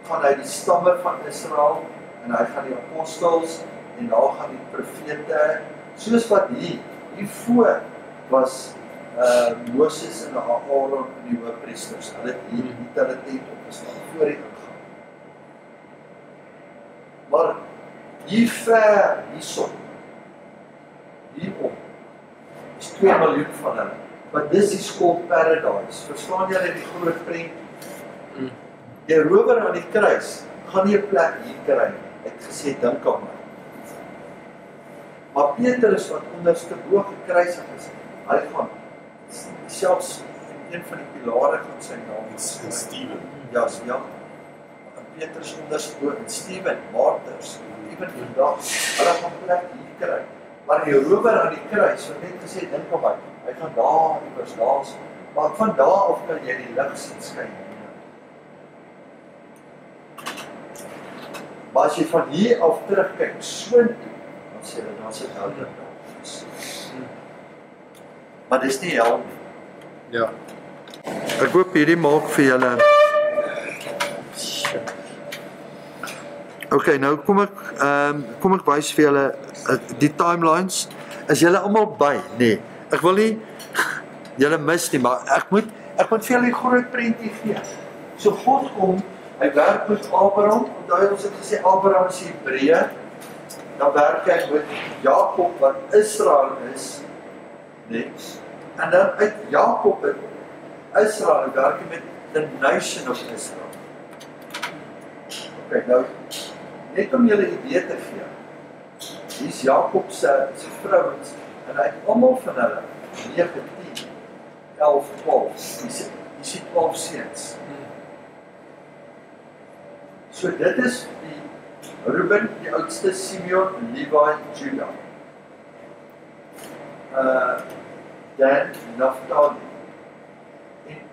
gaan hy die stamme van Israel en hy gaan die apostels en daar gaan die profete, soos wat hier voor was Moses en Aaron en die hoofpriesters. Hulle het hier die tent opgestaan voor die ingang. Maar hier ver hierson, hierop, is 2 miljoen van hulle. Maar dis die skool paradise. Verstaan julle die groot prent? Die rower aan die kruis gaan nie 'n plek hier kry. Hy het gesê, dink aan my. Maar Petrus wat onderste bo gekruisig is, hy gaan selfs een van die pilare gaan sy naam is Steven. Ja. Petrus onderste bo en Steven, martyrs, ewen vandag, hulle gaan plek hier kry. Maar die rower aan die kruis, wat net gesê, dink aan my, hy gaan daar, iewers daar, maar van daar af kan jy die lig sien skyn. Maar as jy van hier af terugkyk, soontoe, dan sê hulle, dan sit hou dit daar. Maar dis nie hel nie. Ja. Ek hoop hierdie maak vir julle. Okay, nou kom ek wys vir julle die timelines. Is julle almal by? Nee. Ek wil nie julle mis nie, maar ek moet vir julle die groot prentjie gee. So God kom, hy werk met Abraham, onthou ons het gesê Abraham is Hebreë, dan werk hy met Jakob wat Israel is, nee. En dan uit Jakob en Israel werk hy met the nation of Israel. Okay, nou, net om julle idee te gee, hier is Jakob se vrouens, en hy het almal van hulle, 9, 10, 11, 12, jy sien 12 seuns. So dit is die Reuben, die oudste, Simeon, Levi, Judah. Dan Naphtali.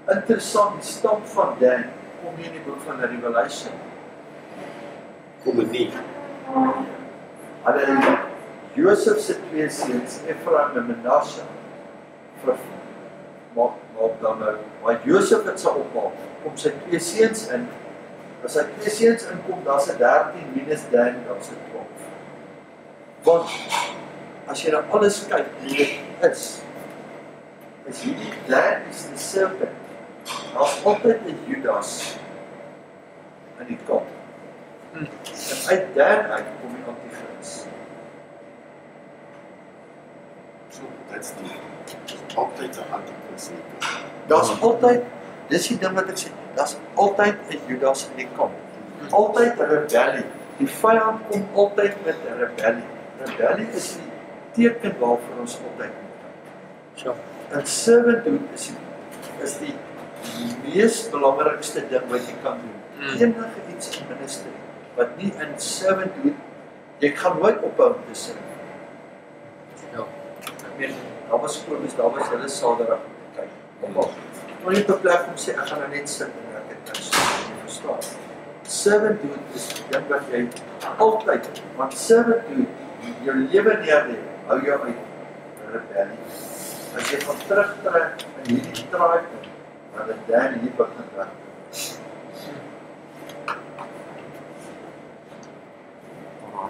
En interessant, die stam van Dan kom hier in die boek van Revelation. Kom dit nie. Hulle Josef se 2 seuns, Ephraim en Manasse, maak dan nou, maar Josef het sy opmaak, kom sy 2 seuns in, as sy 2 seuns inkom, dan is 13 minus Dan, dan is 12. Want, as jy na alles kyk, hoe dit is hierdie Dan is die serpent, daar is altyd 'n Judas in die kamp. En uit Dan uit kom die Antichrist. So, dit's altyd 'n anti-Christ. Daar's altyd, dis die ding wat ek sê, daar's altyd 'n Judas in die kamp. Altyd 'n rebellie. Die vyand kom altyd met 'n rebellie. Rebellie is die teken waarvoor ons altyd moet kyk. En servanthood is die mees belangrikste ding wat jy kan doen. Enige iets in ministry wat nie in servanthood, jy gaan nooit ophou om te serve. Ja. Ek meen, daar was Kobus, daar was hulle Saterdag te kyk. Maar nie op 'n plek om sê ek gaan nou net sit en ek het niks nie verstaan. Servanthood is die ding wat jy altyd, want servanthood, jou lewe neerlê, hou jou uit rebellie. As jy van terugtrek in hierdie tribe, dan het Dan hier begin weg.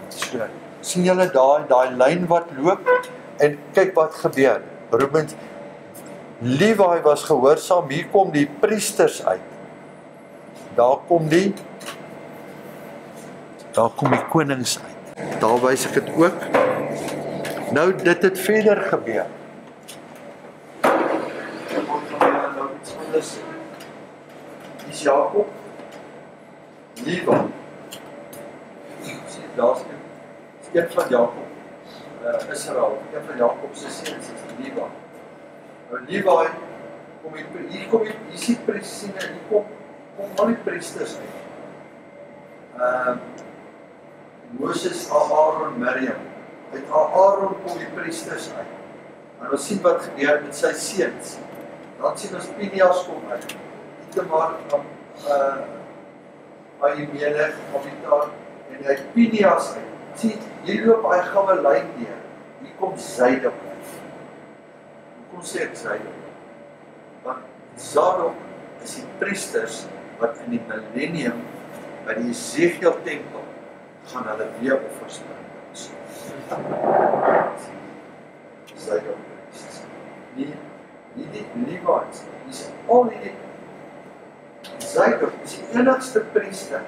So, sien julle daai lyn wat loop en kyk wat gebeur. Reuben, Levi was gehoorsaam, hier kom die priesters uit. Daar kom die konings uit. Daar wys ek dit ook. Nou, dit het verder gebeur. Nou iets anders. Dis Jakob, Levi. Sien, daar's een van Jakob, Israel, een van Jakob se seuns is Levi. Nou Levi, hier is die priesters, hier kom al die priesters uit. Moses, Aaron, Miriam. Uit Aaron kom die priesters uit. En ons sien wat gebeur met sy seuns. Dan sien ons Pinias kom uit. Itamar, Ahimelech, Abiatar, en hy Pinias uit. Sien, hier loop hy goue lyn deur. Hier kom Zadok uit. Hoekom sê ek Zadok? Want Zadok is die priesters wat in die millennium by die Ezekiel tempel gaan hulle weer offers bring. Zadok priesters. Nie die Levites, dis al die Zadok is die enigste priester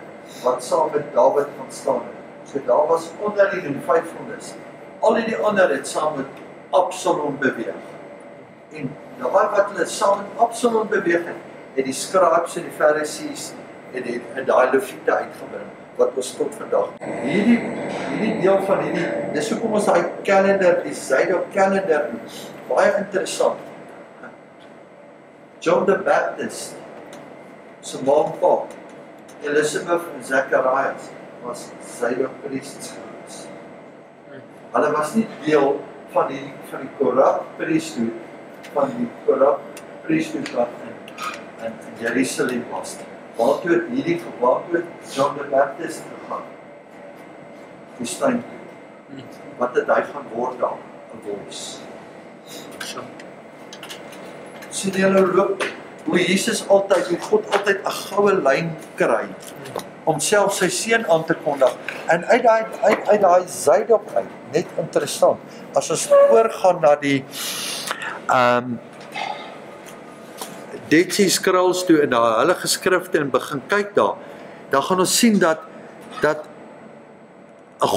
wat saam met Dawid gaan staan het. So daar was onderling in 500. Al die ander het saam met Absalom beweeg. En daai wat hulle saam met Absalom beweeg het die scribes en die Farisees en daai Lewiete uitgebring wat ons tot vandag. Hierdie deel van dis hoekom ons daai kalender, die Zadok kalender noem. Baie interessant. John the Baptist se ma, Elizabeth en Zacharias was Zadok priesters gewees. Hulle was nie deel van die korrupt priesthood, wat in Jerusalem was. Waartoe het John the Baptist gegaan? Woestyn toe. Wat het hy gaan word daar? 'n Wors. Sien julle loop hoe God altyd 'n goue lyn kry om self sy seun aan te kondig. En uit daai Zadok uit, net interessant, as ons oorgaan na die Dead Sea Scrolls toe en na hulle geskrifte en begin kyk daar, dan gaan ons sien dat 'n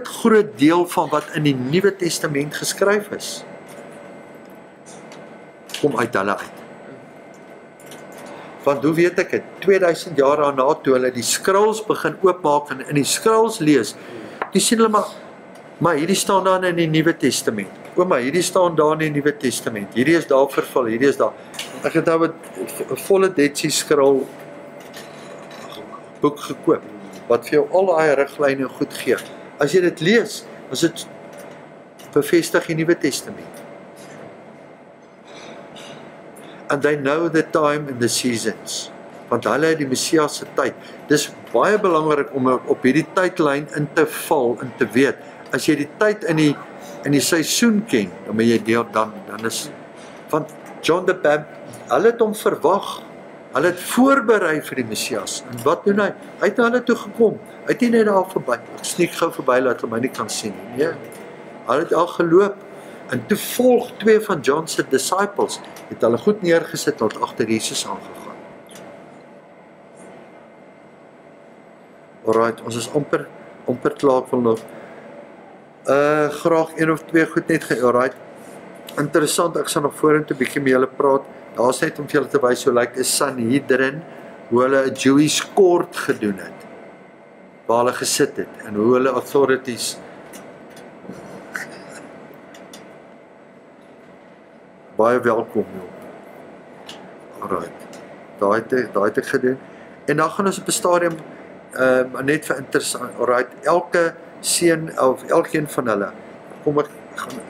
groot deel van wat in die Nuwe Testament geskryf is, kom uit hulle uit. Want hoe weet ek het? 2000 jaar daarna toe hulle die scrolls begin oopmaak en in die scrolls lees, toe sien hulle maar hierdie staan daar in die Nuwe Testament. Maar hierdie staan daar in die Nuwe Testament. Hierdie is daar vervul, hierdie is daar. Ek het nou 'n volle Dead Sea Scroll boek gekoop wat vir jou al daai riglyne goed gee. As jy dit lees, is dit bevestig die Nuwe Testament. And they know the time and the seasons. Want hulle het die Messias se tyd. Dis baie belangrik om op hierdie tydlyn in te val en te weet. As jy die tyd in die seisoen ken, dan moet jy deel dan is want John the Baptist, hulle het hom verwag. Hulle het voorberei vir die Messias. En wat doen hy? Hy het na hulle toe gekom. Hy het nie net daar verby. Ek sneek gou verby laat hulle my nie kan sien nie. Nee. Hulle het al geloop. En toe volg 2 van John se disciples, het hulle goed neergesit tot agter Jesus aangegaan. Alright, ons is amper klaar. Ek wil nog graag 1 of 2 goed net alright. Interessant, ek sal nog vorentoe 'n bietjie met julle praat. Daar's net om vir julle te wys hoe lyk 'n Sanhedrin, hoe hulle 'n Jewish court gedoen het, waar hulle gesit het en hoe hulle authorities baie welkom. Alright. Daai het ek gedoen. En dan gaan ons op 'n stadium net vir interessant. Alright, elke seun of elkeen van hulle.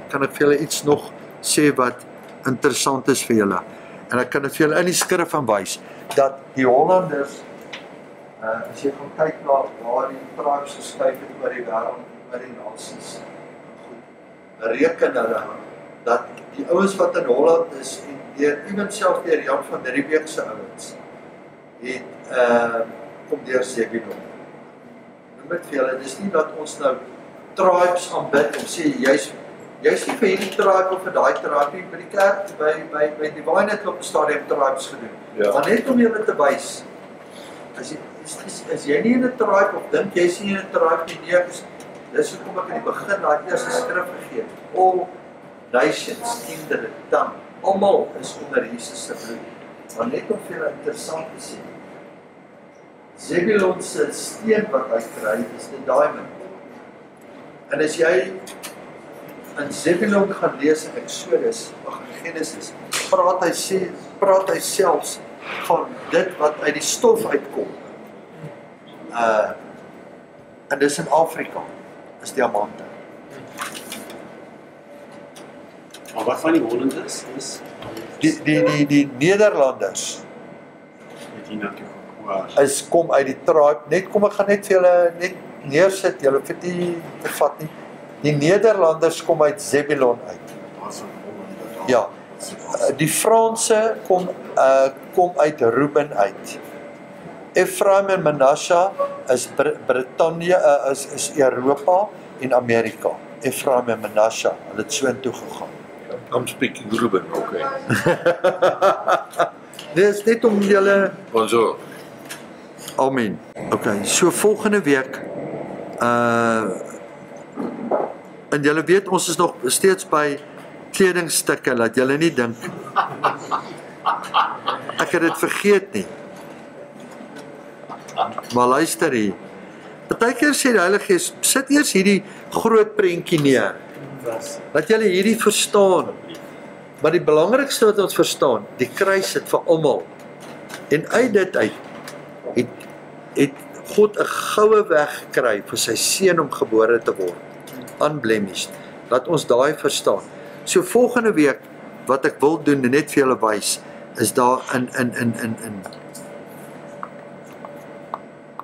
Kan ek vir julle iets nog sê wat interessant is vir julle. En ek kan dit vir julle in die skrif aanwys dat die Hollanders as jy gaan kyk na waar die tribes geskuif het oor die wêreld, oor die nasies. Goed. Reken hulle dat die ouens wat in Holland is en self deur Jan van Riebeeck se ouens het kom deur Zebulon. Noem dit vir julle, dis nie dat ons nou tribes aanbid om sê jy's Jy's nie vir hierdie tribe of vir daai tribe nie, by die kerk, by die Wynheid op stadium tribes gedoen. Ja. Maar net om julle te wys, is jy nie in 'n tribe of dink jy's nie in 'n tribe nie, nee, dis hoekom ek in die begin daai eerste skrif gegee het. All nations, kindred, tongue, almal is onder Jesus se bloed. Maar net om vir julle interessant te sien, Zebulon se steen wat hy kry, is die diamond. En as jy in Zebulon gaan lees in Exodus, in Genesis, praat hy selfs van dit wat uit die stof uitkom. En dis in Afrika, is diamante. Maar wat van die Hollanders Die Nederlanders met hier natuurlijk kom uit die tribe, ek gaan net vir julle net neersit, julle vir die te vat nie. Die Nederlanders kom uit Zebulon uit. Ja. Die Franse kom uit Reuben uit. Ephraim en Manasseh is Britannië, is Europa en Amerika. Ephraim en Manasseh, hulle het so intoe gegaan. I'm speaking Ruben, okay. Dit is net om julle... Bonjour. Amen. Okay, so volgende week, en julle weet, ons is nog steeds by kledingstukke, laat julle nie dink, ek het dit vergeet nie. Maar luister hier, partykeer sê die Heilige Gees, sit eers hierdie groot prentjie neer, dat julle hierdie verstaan, maar die belangrikste wat ons verstaan, die kruis het vir almal, en uit dit uit, het God 'n goue weg gekry vir sy seun om gebore te word, unblemished, laat ons daai verstaan. So volgende week, wat ek wil doen, net vir julle wys, is daar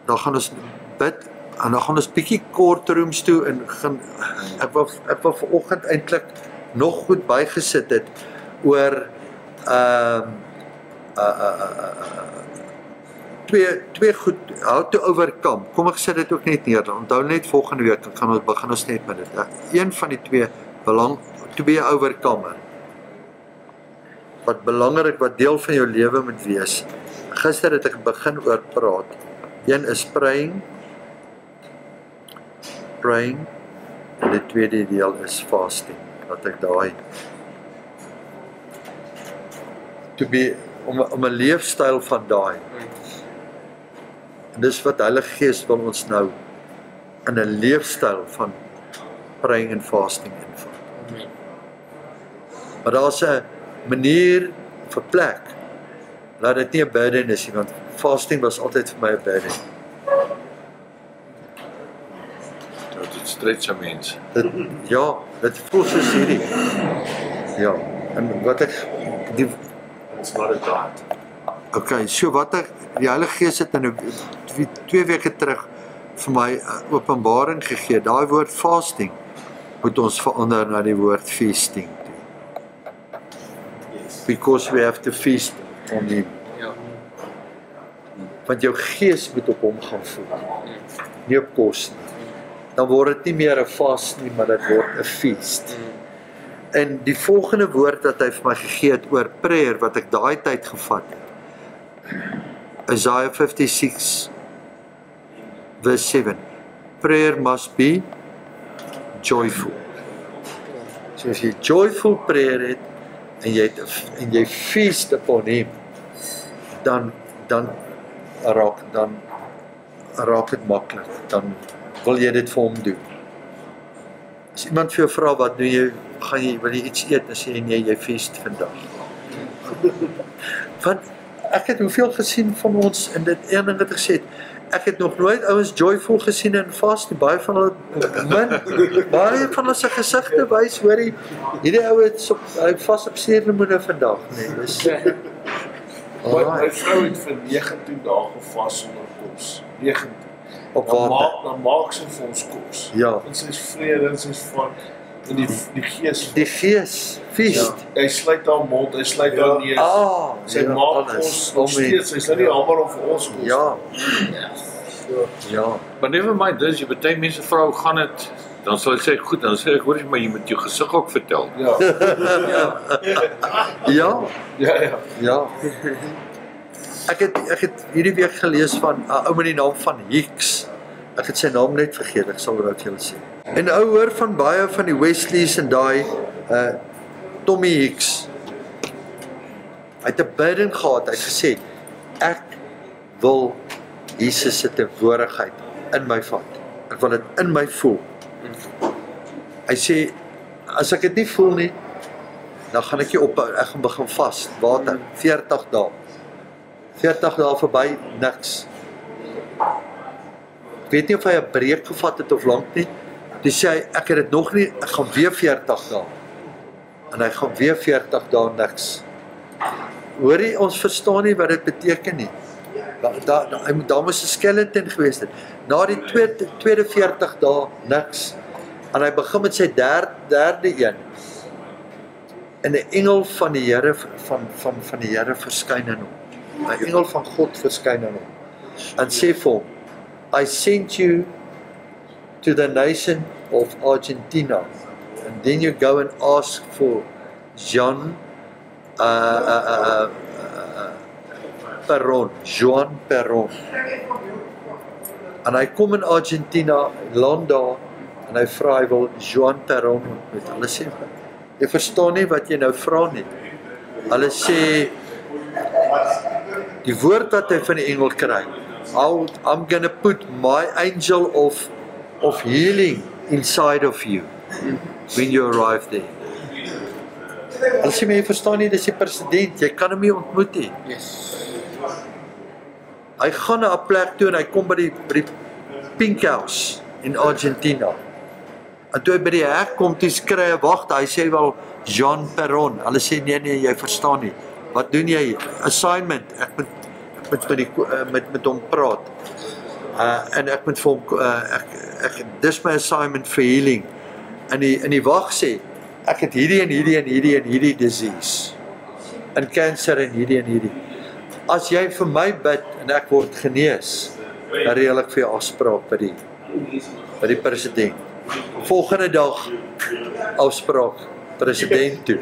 daar gaan ons bid, en dan gaan ons bietjie courtrooms toe, en ek wil vanoggend eintlik nog goed bygesit het, oor twee goed, how to overcome, kom ek sê dit ook net neer, onthou net volgende week, dan begin ons net met dit, een van die twee overcomer, wat belangrik, wat deel van jou lewe moet wees, gister het ek begin oor praat, een is praying, en die tweede deel is fasting, dat ek daai, om 'n leefstyl van daai, en dis wat Heilige Gees wil ons nou, in 'n leefstyl van praying en fasting invat. Maar daar's 'n manier, of 'n plek, laat dit nie 'n burden is nie, want fasting was altyd vir my 'n burden. Dit stretch 'n mens. Ja, dit voel soos hierdie. Ja, en wat ek, It's not a diet. Okay, so wat ek, die Heilige Gees het in 2 weke terug vir my openbaring gegee, daai woord fasting, moet ons verander na die woord feasting toe. Yes. Because we have to feast on him. Ja. Want jou gees moet op hom gaan voel, nie op kos nie. Dan word dit nie meer 'n fast nie, maar dit word 'n feast. En die volgende woord wat hy vir my gegee het oor prayer, wat ek daai tyd gevat het, Isaiah 56 verse 7, prayer must be joyful. So as jy joyful prayer het, en jy feast upon him, dan raak dit maklik, dan wil jy dit vir hom doen. As iemand vir jou vra, wat doen jy, wil jy iets eet, dan sê jy nee, jy feest vandag. Want ek het hoeveel gesien van ons, en dit een ding wat ek gesê het, ek het nog nooit ouens joyful gesien in fast, baie van hulle baie van hulle se gesigte wys, hoor jy, hierdie ou het hy vas op suurlemoene vandag, nee, dis My vrou het vir 19 dae gevas sonder kos. 19. op water. Dan maak sy vir ons kos. Ja. En sy is vrede, en sy is van in die gees. Die gees, feest. Hy sluit haar mond, hy sluit haar neus. Sy ja, maak alles. ons nog steeds, sy sal nie hamer om vir ons kos. Ja. Ja. Maar never mind dis, jy baie mense vrou gaan dit Dan sal hy sê, goed, dan sê ek, hoor jy, maar jy moet jou gesig ook vertel. Ja. Ja, Ja. ja. Ek het hierdie week gelees van 'n ou met die naam van Hicks. Ek het sy naam net vergeet, ek sal dit vir julle sê. En 'n ou hoor van baie van die Wesleys en daai Tommy Hicks. Hy het 'n burden gehad, hy het gesê, ek wil Jesus se teenwoordigheid in my vat. Ek wil dit in my voel. Hy sê, as ek dit nie voel nie, dan gaan ek nie ophou, ek gaan begin vas, water, 40 dae. 40 dae verby, niks. Ek weet nie of hy 'n breek gevat het of lank nie. Toe sê hy, ek het dit nog nie, ek gaan weer 40 dae. En hy gaan weer 40 dae niks. Hoor jy, ons verstaan nie wat dit beteken nie. Daar moes 'n skeleton gewees het. Na die tweede 40 dae niks. En hy begin met sy derde een. En 'n engel van die Here van die Here verskyn aan hom. 'n Engel van God verskyn aan hom. En sê vir hom, I sent you to the nation of Argentina. And then you go and ask for Juan Perón. En hy kom in Argentina, land daar, en hy vra, hy wil Juan Perón ontmoet. Hulle sê, jy verstaan nie wat jy nou vra nie. Hulle sê, die woord wat hy van die engel kry, I'm gonna put my angel of healing inside of you when you arrive there. Hulle sê, maar jy verstaan nie, dis die president, jy kan hom nie ontmoet nie. Yes. Hy gaan na 'n plek toe en hy kom by die Pink House in Argentina. En toe hy by die hek kom, toe skry hy, wag, hy sê wel Juan Perón. Hulle sê nee, jy verstaan nie. Wat doen jy? Assignment. Ek moet met hom praat. En ek moet vir hom dis my assignment vir healing. En die wag sê, ek het hierdie disease. En cancer en hierdie. As jy vir my bid en ek word genees, dan reël ek vir jou afspraak by die president. Volgende dag afspraak president toe.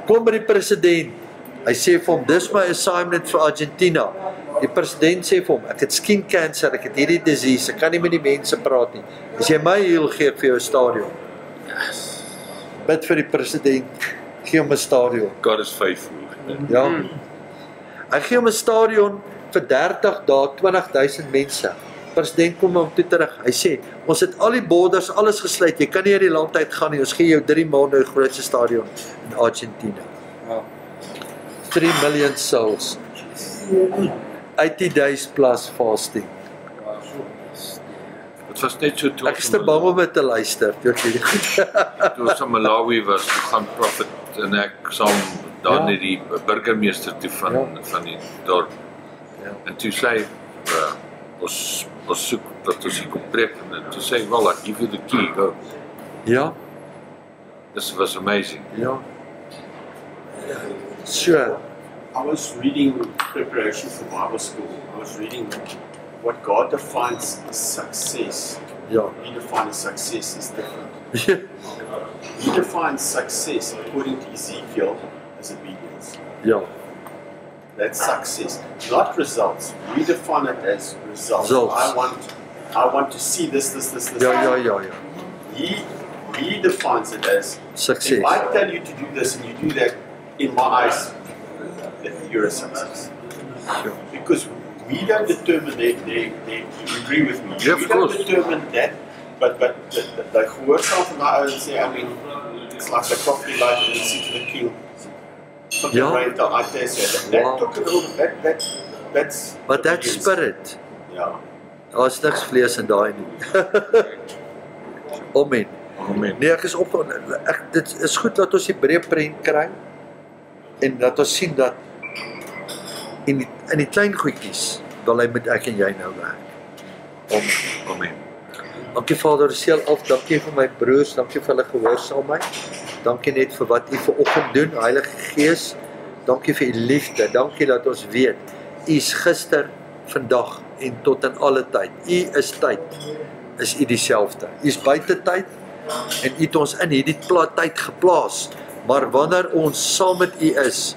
Kom by die president. Hy sê vir hom, dis my assignment vir Argentina. Die president sê vir hom, ek het skin cancer, ek het hierdie disease, ek kan nie met die mense praat nie. As jy my heel gee vir jou 'n stadion. Bid vir die president, gee hom 'n stadion. God is faithful. Ja. Hy gee hom 'n stadion vir 30 dae, 20,000 mense. President kom hom toe terug. Hy sê, ons het al die borders, alles gesluit. Jy kan nie uit die land uit gaan nie. Ons gee jou 3 maande die grootste stadion in Argentina. Wow. 3 million souls. 80 days plus fasting. Het was net so toe Ek is te bang om dit te luister. toe ons in Malawi was, toe gaan Prophet en ek saam daar net die burgemeester toe van die dorp. Ja. En toe sê hy, ons soek dat ons hier kom preek en toe sê hy, well, I give you the key, go. Ja, This was amazing. ja. Sure. I was reading preparation for Bible school. I was reading what God defines as success. Ja. We define as success is different. He defines success according to Ezekiel as obedience. Ja. That's success, not results. We define it as results. Results. I want to see this. Ja. He defines it as Success. If I tell you to do this and you do that, in my eyes, you're a success. Sure. Because we don't determine they agree with me. Yeah, of we course. don't determine that, but the gehoor sal van my ouens sê, I mean, it's like the coffee like when you see to the king. Something Ja. right I tell you that Wow. took a little that's But that spirit, yeah. daar's niks vlees in daai nie. Amen. Amen. Nee, ek is op dit is goed dat ons die breë prent kry en dat ons sien dat in die klein goedjies wil hy met ek en jy nou werk. Amen. Amen. Dankie Vader, seel af, dankie vir my broers, dankie vir hulle gehoorsaamheid. Dankie net vir wat U vanoggend doen, Heilige Gees. Dankie vir U liefde. Dankie dat ons weet U is gister, vandag en tot in alle tyd. U is tyd. Is U dieselfde. U is buite tyd En U het ons in hierdie tyd geplaas. Maar wanneer ons saam met U is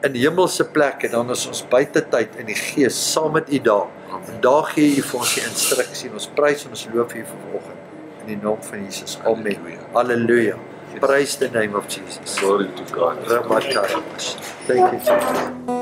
in hemelse plekke, dan is ons buite tyd in die gees saam met U daar. En daar gee U vir ons die instruksie en ons prys en ons loof U vanoggend in die naam van Jesus. Amen. Halleluja. Praise the name of Jesus. Glory to God. Thank you, Jesus.